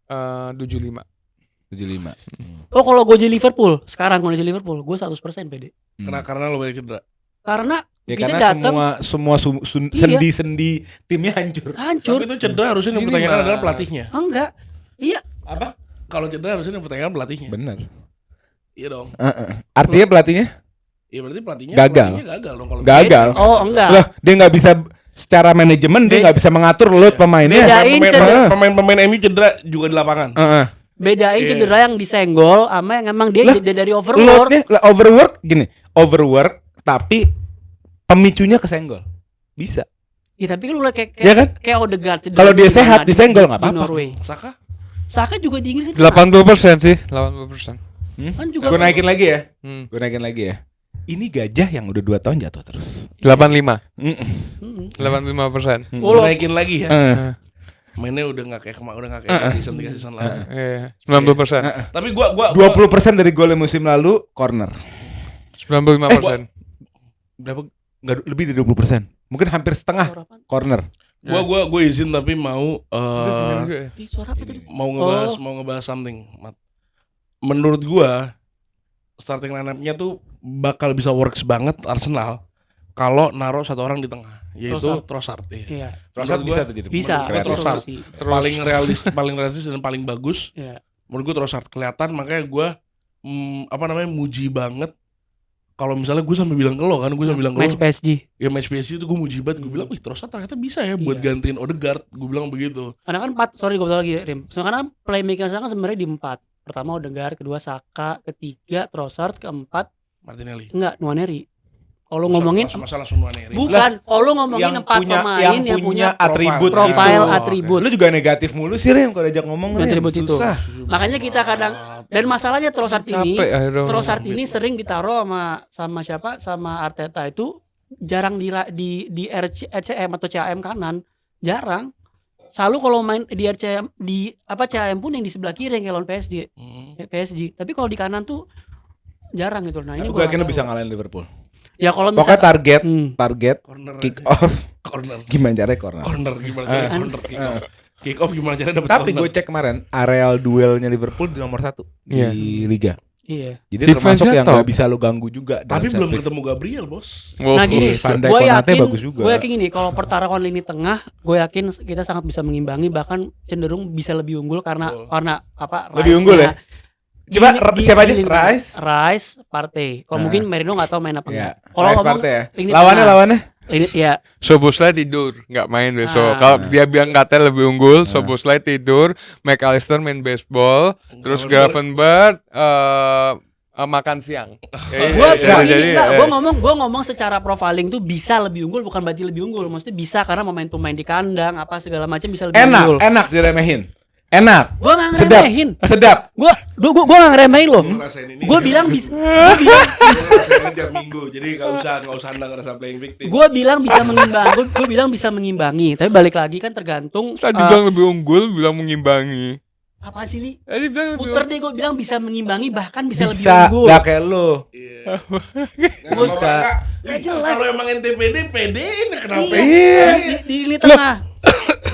75. 75. Oh kalau gue jadi Liverpool, sekarang gue jadi Liverpool, gue 100% pede. Karena lo banyak cedera. Karena Ya kita karena datang semua Iya. sendi-sendi timnya hancur. hancur. Tapi itu cedera harusnya yang Ini dipertanyakan mah. adalah pelatihnya. Enggak. Iya. Apa? Kalau cedera harusnya yang dipertanyakan pelatihnya. Benar. Iya dong. Artinya pelatihnya Iya berarti pelatihnya Gagal. gagal dong kalau gagal. Oh enggak. Loh, dia nggak bisa secara manajemen dia nggak bisa mengatur load pemainnya. Bedain cedera. pemain MU cedera juga di lapangan. Bedain Iya. cedera yang disenggol sama yang emang dia Lah, dari overwork. Loadnya overwork gini, overwork tapi pemicunya kesenggol. Bisa. Ya tapi kan lu liat kayak Ya kan? kayak Odegaard cedera Kalau dia di sehat, mana, disenggol di nggak apa-apa. Norway. Saka? Saka juga di Inggris itu 80% sih, 80%. kan juga Gue naikin lagi ya. Hmm. Gue naikin lagi ya. ini gajah yang udah 2 tahun jatuh terus. 85. Mm-mm. 85%. Naikin lagi ya. Mainnya udah nggak kayak season 3 season lalu. Iya, 90%. Tapi gua 20% dari gol musim lalu corner. 95%. Berapa? Enggak, lebih dari 20%. Mungkin hampir setengah corner. Gua izin tapi mau Suara apa tadi? mau ngebahas something. Menurut gua starting lineup-nya tuh bakal bisa works banget Arsenal kalau naruh satu orang di tengah, yaitu Trossard. Iya. Trossard bisa tuh jadi Bisa. Trossard paling realistis dan paling bagus. Iya. Menurut gue Trossard kelihatan, makanya gue muji banget. Kalau misalnya gue sampai bilang ke lo kan, Match PSG. ya match PSG itu gue muji banget. Gue bilang, wih Trossard ternyata bisa ya buat gantiin Odegaard. Gue bilang begitu. Karena kan 4, sorry gue betul lagi Rim. Karena playmaker sekarang sebenarnya di 4. Pertama Odegaard, kedua Saka, ketiga Trossard, keempat Martinelli. enggak Nwaneri. Kalau ngomongin masalah Nwaneri. bukan, kalau ngomongin 4 pemain yang punya atribut profile itu. atribut. Lu juga negatif mulu sih Rim kalau diajak ngomong Rim. Atribut itu. Susah. Makanya kita kadang, dan masalahnya Trossard ini sering ditaruh sama siapa? Sama Arteta itu jarang di RCM atau CAM kanan. Jarang. Selalu kalau main di RCM di CAM pun yang di sebelah kiri yang lawan PSG. Tapi kalau di kanan tuh jarang gitu. Nah, ini gue yakin lu bisa ngalahin Liverpool. Ya kalau Pokoknya misalnya target Corner kick off. Corner Gimana caranya corner? gimana caranya corner kick off gimana caranya dapat Tapi gue cek kemarin areal duelnya Liverpool di nomor 1 di Liga. Iya. Jadi termasuk Defense-nya yang top. gak bisa lo ganggu juga. tapi dalam belum service. ketemu Gabriel bos. Nah gini, Van Dijk gue Konate yakin, bagus juga. gue yakin gini, kalau pertarungan lini tengah, gue yakin kita sangat bisa mengimbangi, bahkan cenderung bisa lebih unggul karena apa? Lebih Rice-nya. unggul ya? Coba siapa aja? lini- Rice? Partey. Kalau mungkin Merino nggak tahu main apa Ya. enggak. Kalau Rice ngomong Partey ya. lini Lawannya. ini ya Soboslai tidur, nggak main besok. Kalau dia bilang katanya lebih unggul, Soboslai tidur, McAllister main baseball, terus Gravenberch makan siang. gue ngomong secara profiling tuh bisa lebih unggul, bukan berarti lebih unggul. Maksudnya bisa karena momentum main di kandang apa segala macam bisa lebih unggul. Enak diremehin. Enak. Gue nggak Sedap. ngeremehin. Sedap. Gue nggak ngeremehin loh. Ngerasain ini. Gue bilang bisa. Ngerasain tiap minggu. Jadi nggak usah anda ngerasa playing victim. Gue bilang bisa mengimbangi. Gue bilang bisa mengimbangi. Tapi balik lagi kan tergantung. Tadi bilang lebih unggul, bilang mengimbangi. Apa sih Li? Tadi bilang lebih Puter deh, gue bilang bisa mengimbangi, bahkan bisa lebih Bisa. unggul. Gak kayak lu. Bisa. Nggak jelas. Kalau emang ente pede ini kenapa? Iya. Di lini tengah.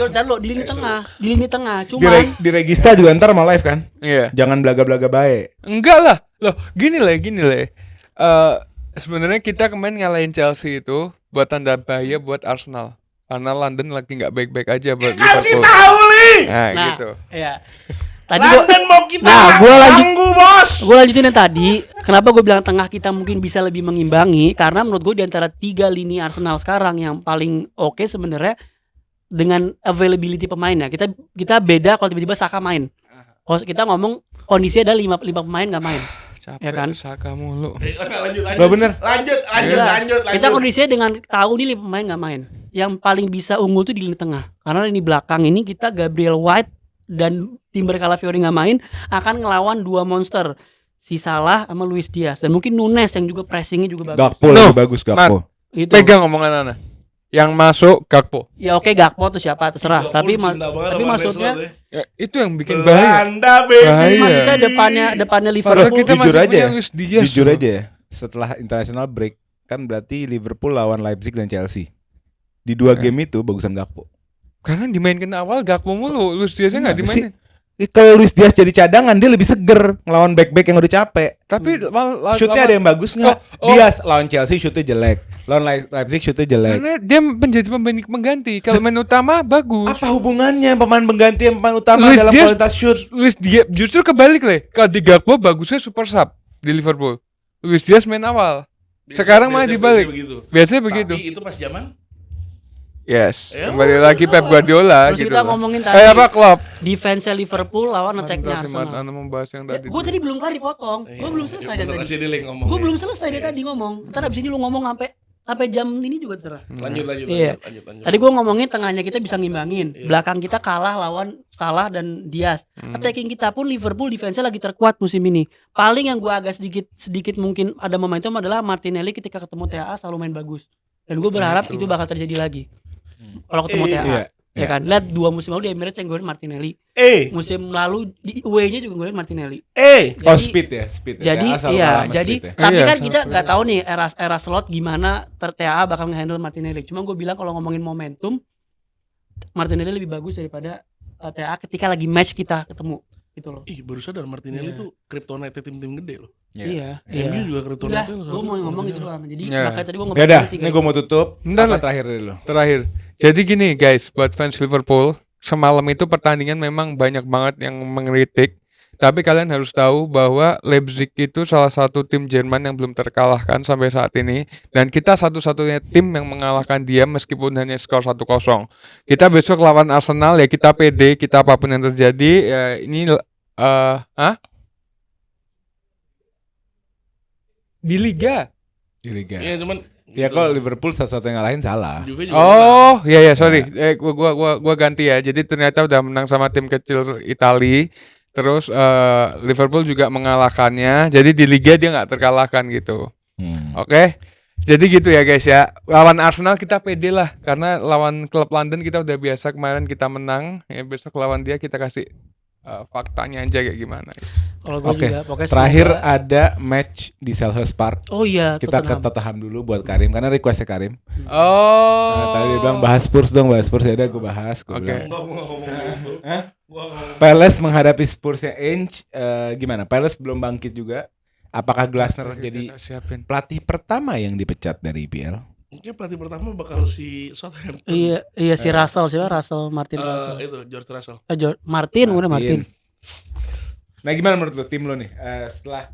Dan lo di lini tengah. Cuman Di regista juga ntar mau live kan? Iya. Jangan belaga-belaga baik. Enggak lah. Loh, gini lah. Sebenarnya kita kemarin ngalahin Chelsea itu buat tanda bahaya buat Arsenal. Karena London lagi nggak baik-baik aja buat Kasih Liverpool. tahu Li. Nah, nah, gitu. iya. Tadi London mau kita ganggu, bos. gue lanjutin yang tadi. Kenapa gue bilang tengah kita mungkin bisa lebih mengimbangi? Karena menurut gue di antara 3 lini Arsenal sekarang yang paling oke sebenarnya dengan availability pemainnya. Kita beda kalau tiba-tiba Saka main. Kalau kita ngomong kondisi ada 5 pemain nggak main. Capek Ya kan? Saka mulu. Lanjut. Bah, bener. Lanjut. Kita kondisinya dengan tahu nih 5 pemain nggak main. Yang paling bisa unggul tuh di lini tengah. Karena lini belakang ini kita Gabriel White dan Timber Calafiori nggak main, akan ngelawan 2 monster. Si Salah sama Luis Diaz, dan mungkin Nunes yang juga pressingnya juga bagus. Gakpo lebih bagus Gakpo. Gitu. Pegang omongan Ana. Yang masuk Gakpo. Ya oke Gakpo tuh siapa terserah. Tapi maksudnya Ya, itu yang bikin bahaya. Belanda baby. Bahaya. maksudnya depannya Padahal Liverpool. kita Jujur masih aja punya ya. Luis Diaz. Jujur loh. aja ya. Setelah international break kan berarti Liverpool lawan Leipzig dan Chelsea. Di 2 game itu bagusan Gakpo. Karena dimainkan awal Gakpo mulu, Luis Diaznya nggak dimainin. Kalau Luis Diaz jadi cadangan dia lebih seger ngelawan back-back yang udah capek. Tapi Shootnya ada yang bagus nggak? Diaz lawan Chelsea shootnya jelek, lawan Leipzig shootnya jelek. karena dia menjadi pemain pengganti. Kalau main utama bagus. Apa hubungannya pemain pengganti yang pemain utama Luis dalam Diaz- kualitas shoot? Luis Diaz justru kebalik le. Kalau di Gakpo bagusnya super sub di Liverpool. Luis Diaz main awal. Sekarang malah dibalik. Biasanya begitu. Tapi itu pas zaman Yes. Kembali lagi Pep Guardiola Terus gitu. kita loh. ngomongin tadi Apa Klopp? defense Liverpool lawan attack-nya Arsenal. Anda membahas yang tadi. Gue tadi belum kelar dipotong. Gue belum selesai dari tadi. Masih di link ngomong. Gue belum selesai dari tadi ngomong. Ntar abis ini lu ngomong sampai sampai jam ini juga cerah. Lanjut. Iya. Tadi gue ngomongin tengahnya kita bisa ngimbangin, belakang kita kalah lawan Salah dan Diaz. Attacking kita pun Liverpool defense-nya lagi terkuat musim ini. Paling yang gue agak sedikit mungkin ada momentum adalah Martinelli ketika ketemu TAA selalu main bagus. Dan gue berharap itu bakal terjadi lagi. Kalau ketemu TAA. Ya kan, lihat 2 musim lalu di Emirates yang golin Martinelli. Musim lalu di away-nya juga golin Martinelli. Speed ya. Jadi Ya, jadi speed ya. tapi Iya, kan sama kita speed. nggak tahu nih era slot gimana TAA bakal nge-handle Martinelli. Cuma gue bilang kalau ngomongin momentum, Martinelli lebih bagus daripada TAA ketika lagi match kita ketemu gitu loh. Ih, baru sadar Martinelli Iya. tuh kryptonite tim-tim gede loh. Iya. MU juga Udah, kryptonite loh. gue mau ngomong gitu doang. Jadi Iya. makanya tadi gue Ya ngomong udah, tiga. ini gue mau tutup. Bentar Apa lah. terakhir dari lo? Terakhir. Jadi gini guys, buat fans Liverpool, semalam itu pertandingan memang banyak banget yang mengkritik. Tapi kalian harus tahu bahwa Leipzig itu salah satu tim Jerman yang belum terkalahkan sampai saat ini. Dan kita satu-satunya tim yang mengalahkan dia meskipun hanya skor 1-0. Kita besok lawan Arsenal ya kita pede, kita apapun yang terjadi. Ya, ini di Liga. Di Liga. Iya, cuman Ya kalau Liverpool satu-satu yang ngalahin salah. Juve juga Oh, ya sorry. Gua ganti ya. Jadi ternyata udah menang sama tim kecil Itali. Terus Liverpool juga mengalahkannya. Jadi di Liga dia nggak terkalahkan gitu. Oke. Jadi gitu ya guys ya. Lawan Arsenal kita pede lah karena lawan klub London kita udah biasa kemarin kita menang. Ya besok lawan dia kita kasih faktanya aja kayak gimana. Kalau gue Oke, juga pokoknya terakhir semoga- ada match di Selhurst Park. Oh iya, Kita ke Tottenham. Tottenham dulu buat Karim karena requestnya Karim. Oh. Nah, tadi dia bilang bahas Spurs dong, bahas Spurs ya udah gue bahas. Gue Oke. bilang Gua ngomong gitu. Gua ngomong. Palace menghadapi Spursnya Ainge, gimana? Palace belum bangkit juga. Apakah Glasner jadi Kita siapin. pelatih pertama yang dipecat dari IPL? Mungkin pelatih pertama bakal si Southampton. Iya si Russell siapa? Russell Martin Russell. Itu George Russell. Martin udah Martin. Nah gimana menurut lo tim lo nih setelah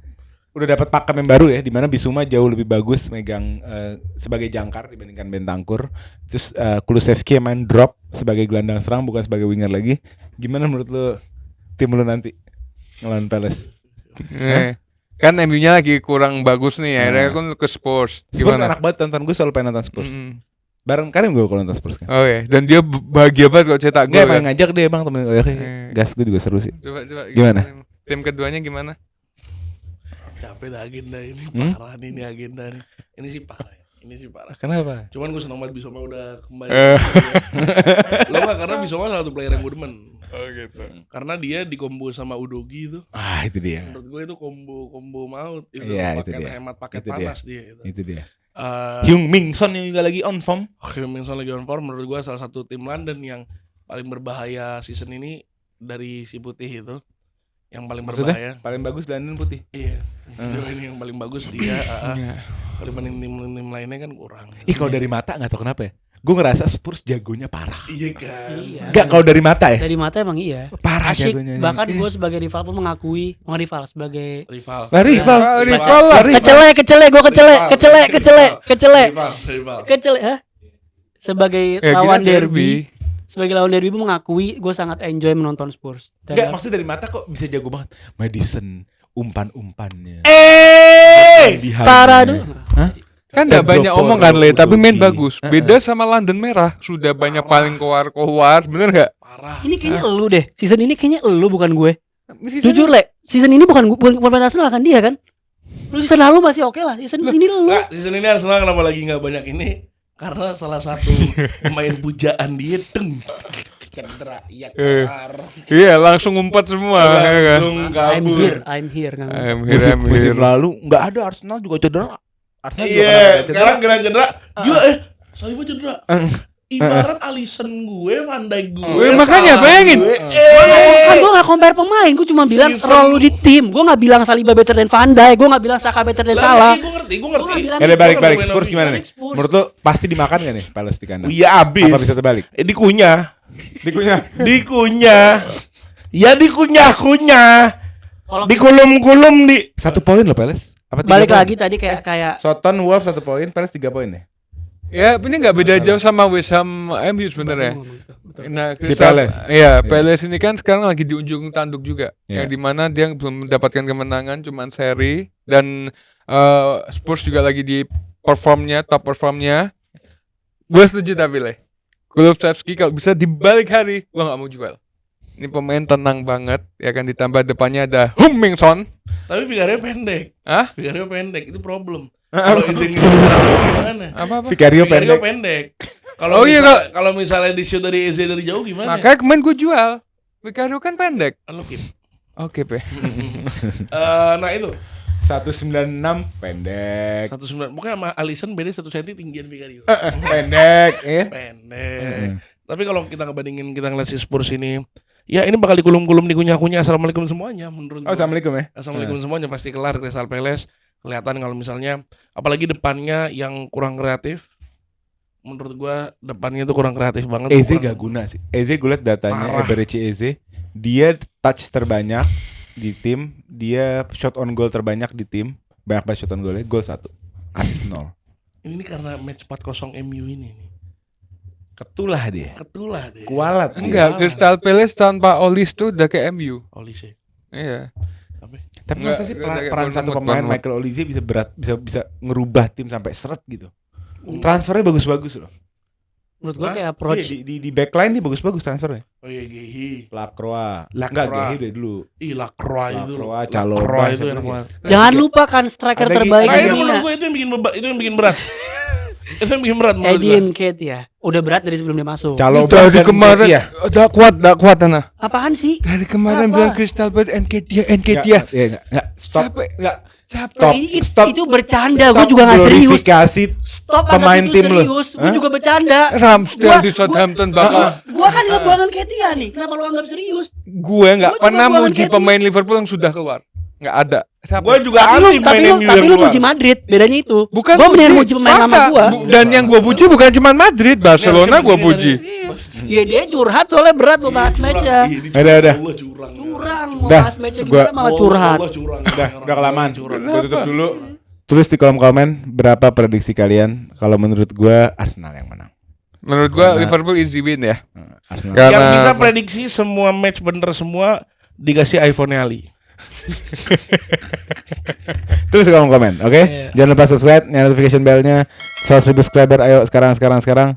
udah dapat pakem yang baru ya, di mana Bisuma jauh lebih bagus megang sebagai jangkar dibandingkan Bentancur. Terus Kulusevski yang main drop sebagai gelandang serang bukan sebagai winger lagi. Gimana menurut lo tim lo nanti ngelawan Palace? Kan MU-nya lagi kurang bagus nih, akhirnya kan ke Spurs. Spurs Gimana? enak banget tonton, gue selalu pengen nonton Spurs. Mm-mm. Bareng Karim gue kalau nonton Spurs kan. Oh ya, dan dia bahagia banget kalau cetak Enggak gol. emang Kan? ngajak dia bang temen gue. Oke, gas gue juga seru sih. Coba Gimana? Tim keduanya gimana? Capek dah agenda ini, parah nih ini agenda nih. Ini sih parah ya. Ini sih parah. Kenapa? Cuman gue senang banget Bisoma udah kembali. Lo gak karena Bisoma salah satu player yang gue demen. Oh gitu. Karena dia dikombo sama Udogi itu. Ah itu dia. Menurut gue itu kombo maut. Itu Iya, itu paket dia. hemat paket Itu dia. panas dia. Itu. Itu dia. Eh, Hyung Min Son yang juga lagi on form. Heung-min Son lagi on form. Menurut gue salah satu tim London yang paling berbahaya season ini dari si putih itu. Yang paling Maksudnya berbahaya. paling bagus London putih. Iya. Sejauh ini yang paling bagus dia. Iya. Kalau dibanding tim lainnya kan kurang. Kalau dari mata nggak tahu kenapa ya. Gue ngerasa Spurs jagonya parah. Iya kan. Iya. Enggak kalau dari mata ya. Dari mata emang iya. Parah Asyik. jagonya. Bahkan gue sebagai rival pun mengakui, bukan rival sebagai Rival. Lah rival. Rival lah. kecele, gue kecele. Rival. Hah? Sebagai Ya, lawan kita derby. Sebagai lawan derby pun mengakui gue sangat enjoy menonton Spurs. Enggak maksudnya dari mata kok bisa jago banget. Madison umpan-umpannya. Parah tuh. Hah? Kan enggak banyak Pedro omong kan Le, tapi main Udogi. bagus. Beda sama London Merah, sudah banyak paling keluar, bener enggak? Parah. Ini kayaknya elu deh. Season ini kayaknya elu bukan gue. Jujur Le, season ini bukan Arsenal kan dia kan. Lu season lalu masih oke lah. Season ini elu. Nah, season ini Arsenal kenapa lagi nggak banyak ini? Karena salah satu pemain pujaan dia cedera, iya kelar. Iya, langsung ngumpet semua ya kan. Langsung I'm here kan. Musim lalu nggak ada Arsenal juga cedera. Arsenal juga Iya, pernah ada sekarang geran cedera. Gila Saliba cedera. Ibarat Alisson gue, Van Dijk gue. Wih, makanya Salah bayangin. gue. Kan gue gak compare pemain. Gue cuma bilang Season- role lu di tim. Gue gak bilang Saliba better than Van Dijk. Gue gak bilang Saka better than Salah. Gue ngerti. Gua nggak bilang- Ya udah balik Gua nggak Spurs main gimana opini. nih? Menurut lo pasti dimakan gak nih Palace di kandang? Iya abis. Apa bisa terbalik? Dikunyah. Dikunyah. Dikunyah. Ya dikunyah-kunyah. Kalau Dikulum-kulum di. 1 poin loh Palace. Apa 3 balik poin? lagi tadi kayak Soton Wolves 1 poin, Palace 3 poin ya. Ya, ini enggak beda jauh sama West Ham MU sebenarnya. Nah, Si Crystal- Palace. Iya, Palace ini kan sekarang lagi di ujung tanduk juga. Iya. Yang dimana dia belum mendapatkan kemenangan, cuman seri dan Spurs juga lagi di top performnya. Gue setuju tapi Kulusevski kalau bisa di balik hari gue nggak mau jual. Ini pemain tenang banget, ya kan, ditambah depannya ada Hummingson. Tapi Vicario pendek. Hah? Vicario pendek itu problem. Kalau izin gimana? Apa? Vicario pendek. pendek. Oh iya, Kalau misalnya di shoot dari Eze dari jauh gimana? Makanya kemarin gue jual. Vicario kan pendek. Halo Kim. Oke, Pe. Nah itu 196 pendek. 19. Pokoknya sama Alisson beda 1 cm tinggian Vicario. Pendek, ya. Pendek. Tapi kalau kita ngebandingin, kita ngeliat si Spurs ini, ya ini bakal dikulum-kulum, dikunyah-kunyah. Assalamualaikum semuanya menurut Oh, gua. assalamualaikum ya. Assalamualaikum semuanya, pasti kelar Crystal Palace. Kelihatan kalau misalnya apalagi depannya yang kurang kreatif. Menurut gua depannya itu kurang kreatif banget. Eze Kurang- gak guna sih. Eze gue liat datanya, Parah. average Eze, dia touch terbanyak di tim, dia shot on goal terbanyak di tim, banyak banget shot on goalnya, gol 1, assist 0. Ini karena match 4-0 MU ini nih. Ketulah dia, Ketulah deh. kualat dia. Enggak, Crystal Palace tanpa Olis tuh udah kayak MU. Olise. Iya. Apa? Tapi Enggak, masa sih kayak peran satu Bournemouth, pemain Bournemouth. Michael Olise bisa ngerubah tim sampai seret gitu. Transfernya bagus-bagus loh. Menurut gua Hah? kayak approach Iya, di backline dia bagus-bagus transfernya. Oh iya Gehi. Lacroix, Lacroix. enggak Gehi dari dulu. Ih Lacroix itu. Lacroix, Chalobah, Lacroix itu siapa enak lagi? banget. jangan lupa kan striker Ada lagi- terbaik Nah, itu dunia. menurut gue itu yang bikin itu yang bikin berat. Itu yang bikin berat menurut gue. Edin Kate ya. Udah berat dari sebelum dia masuk. Chalobah Dari dan kemarin Nketiah. udah kuat Ana. Apaan sih? Dari kemarin Apa? bilang Crystal Palace Nketiah. Enggak, stop. Capek. Enggak. Capek. Stop. Itu bercanda, gue Stop juga gak serius. glorifikasi Stop pemain anggap itu tim lu. serius. Gue Hah? juga bercanda. Ramsdale di Southampton bakal. Gua kan ngebuangan Ketia nih. Kenapa lu anggap serius? Gue nggak Gua juga pernah buangan muji Nketiah. pemain Liverpool yang sudah keluar. Nggak ada. Siapa? Gue juga Tapi anti lu main MU yang lu keluar. muji Madrid. Bedanya itu. Bukan Gua mendingan muji, muji pemain fakta. lama gua. Dan yang gue puji bukan cuma Madrid, Barcelona Ini gue harusnya puji. begini Iya dia curhat soalnya berat lo bahas match-nya. Udah. Allah curang. Curang mau Dah, bahas match-nya gua- gimana malah curhat. Allah curang. Udah kelamaan. Curang. Gue tutup dulu. Tulis di kolom komen berapa prediksi kalian. Kalau menurut gua Arsenal yang menang. Menurut gue Karena- Liverpool easy win ya. Arsenal. Karena- Yang bisa prediksi semua match bener semua dikasih iPhone-nya Ali. Tulis di kolom komen, oke? Iya. Jangan lupa subscribe, nyalain notification bell-nya. 100.000 subscriber, ayo sekarang.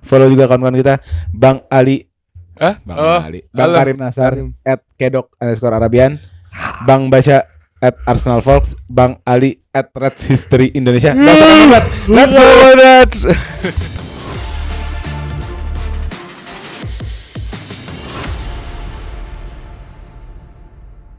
Follow juga kawan-kawan kita, Bang Ali, Hah? Bang Ali, Bang halo. Karim Nasar, Karim. @kedok_arabian, Bang Basya @ArsenalVolks, Bang Ali @RedsHistory Indonesia. Let's go. Let's go.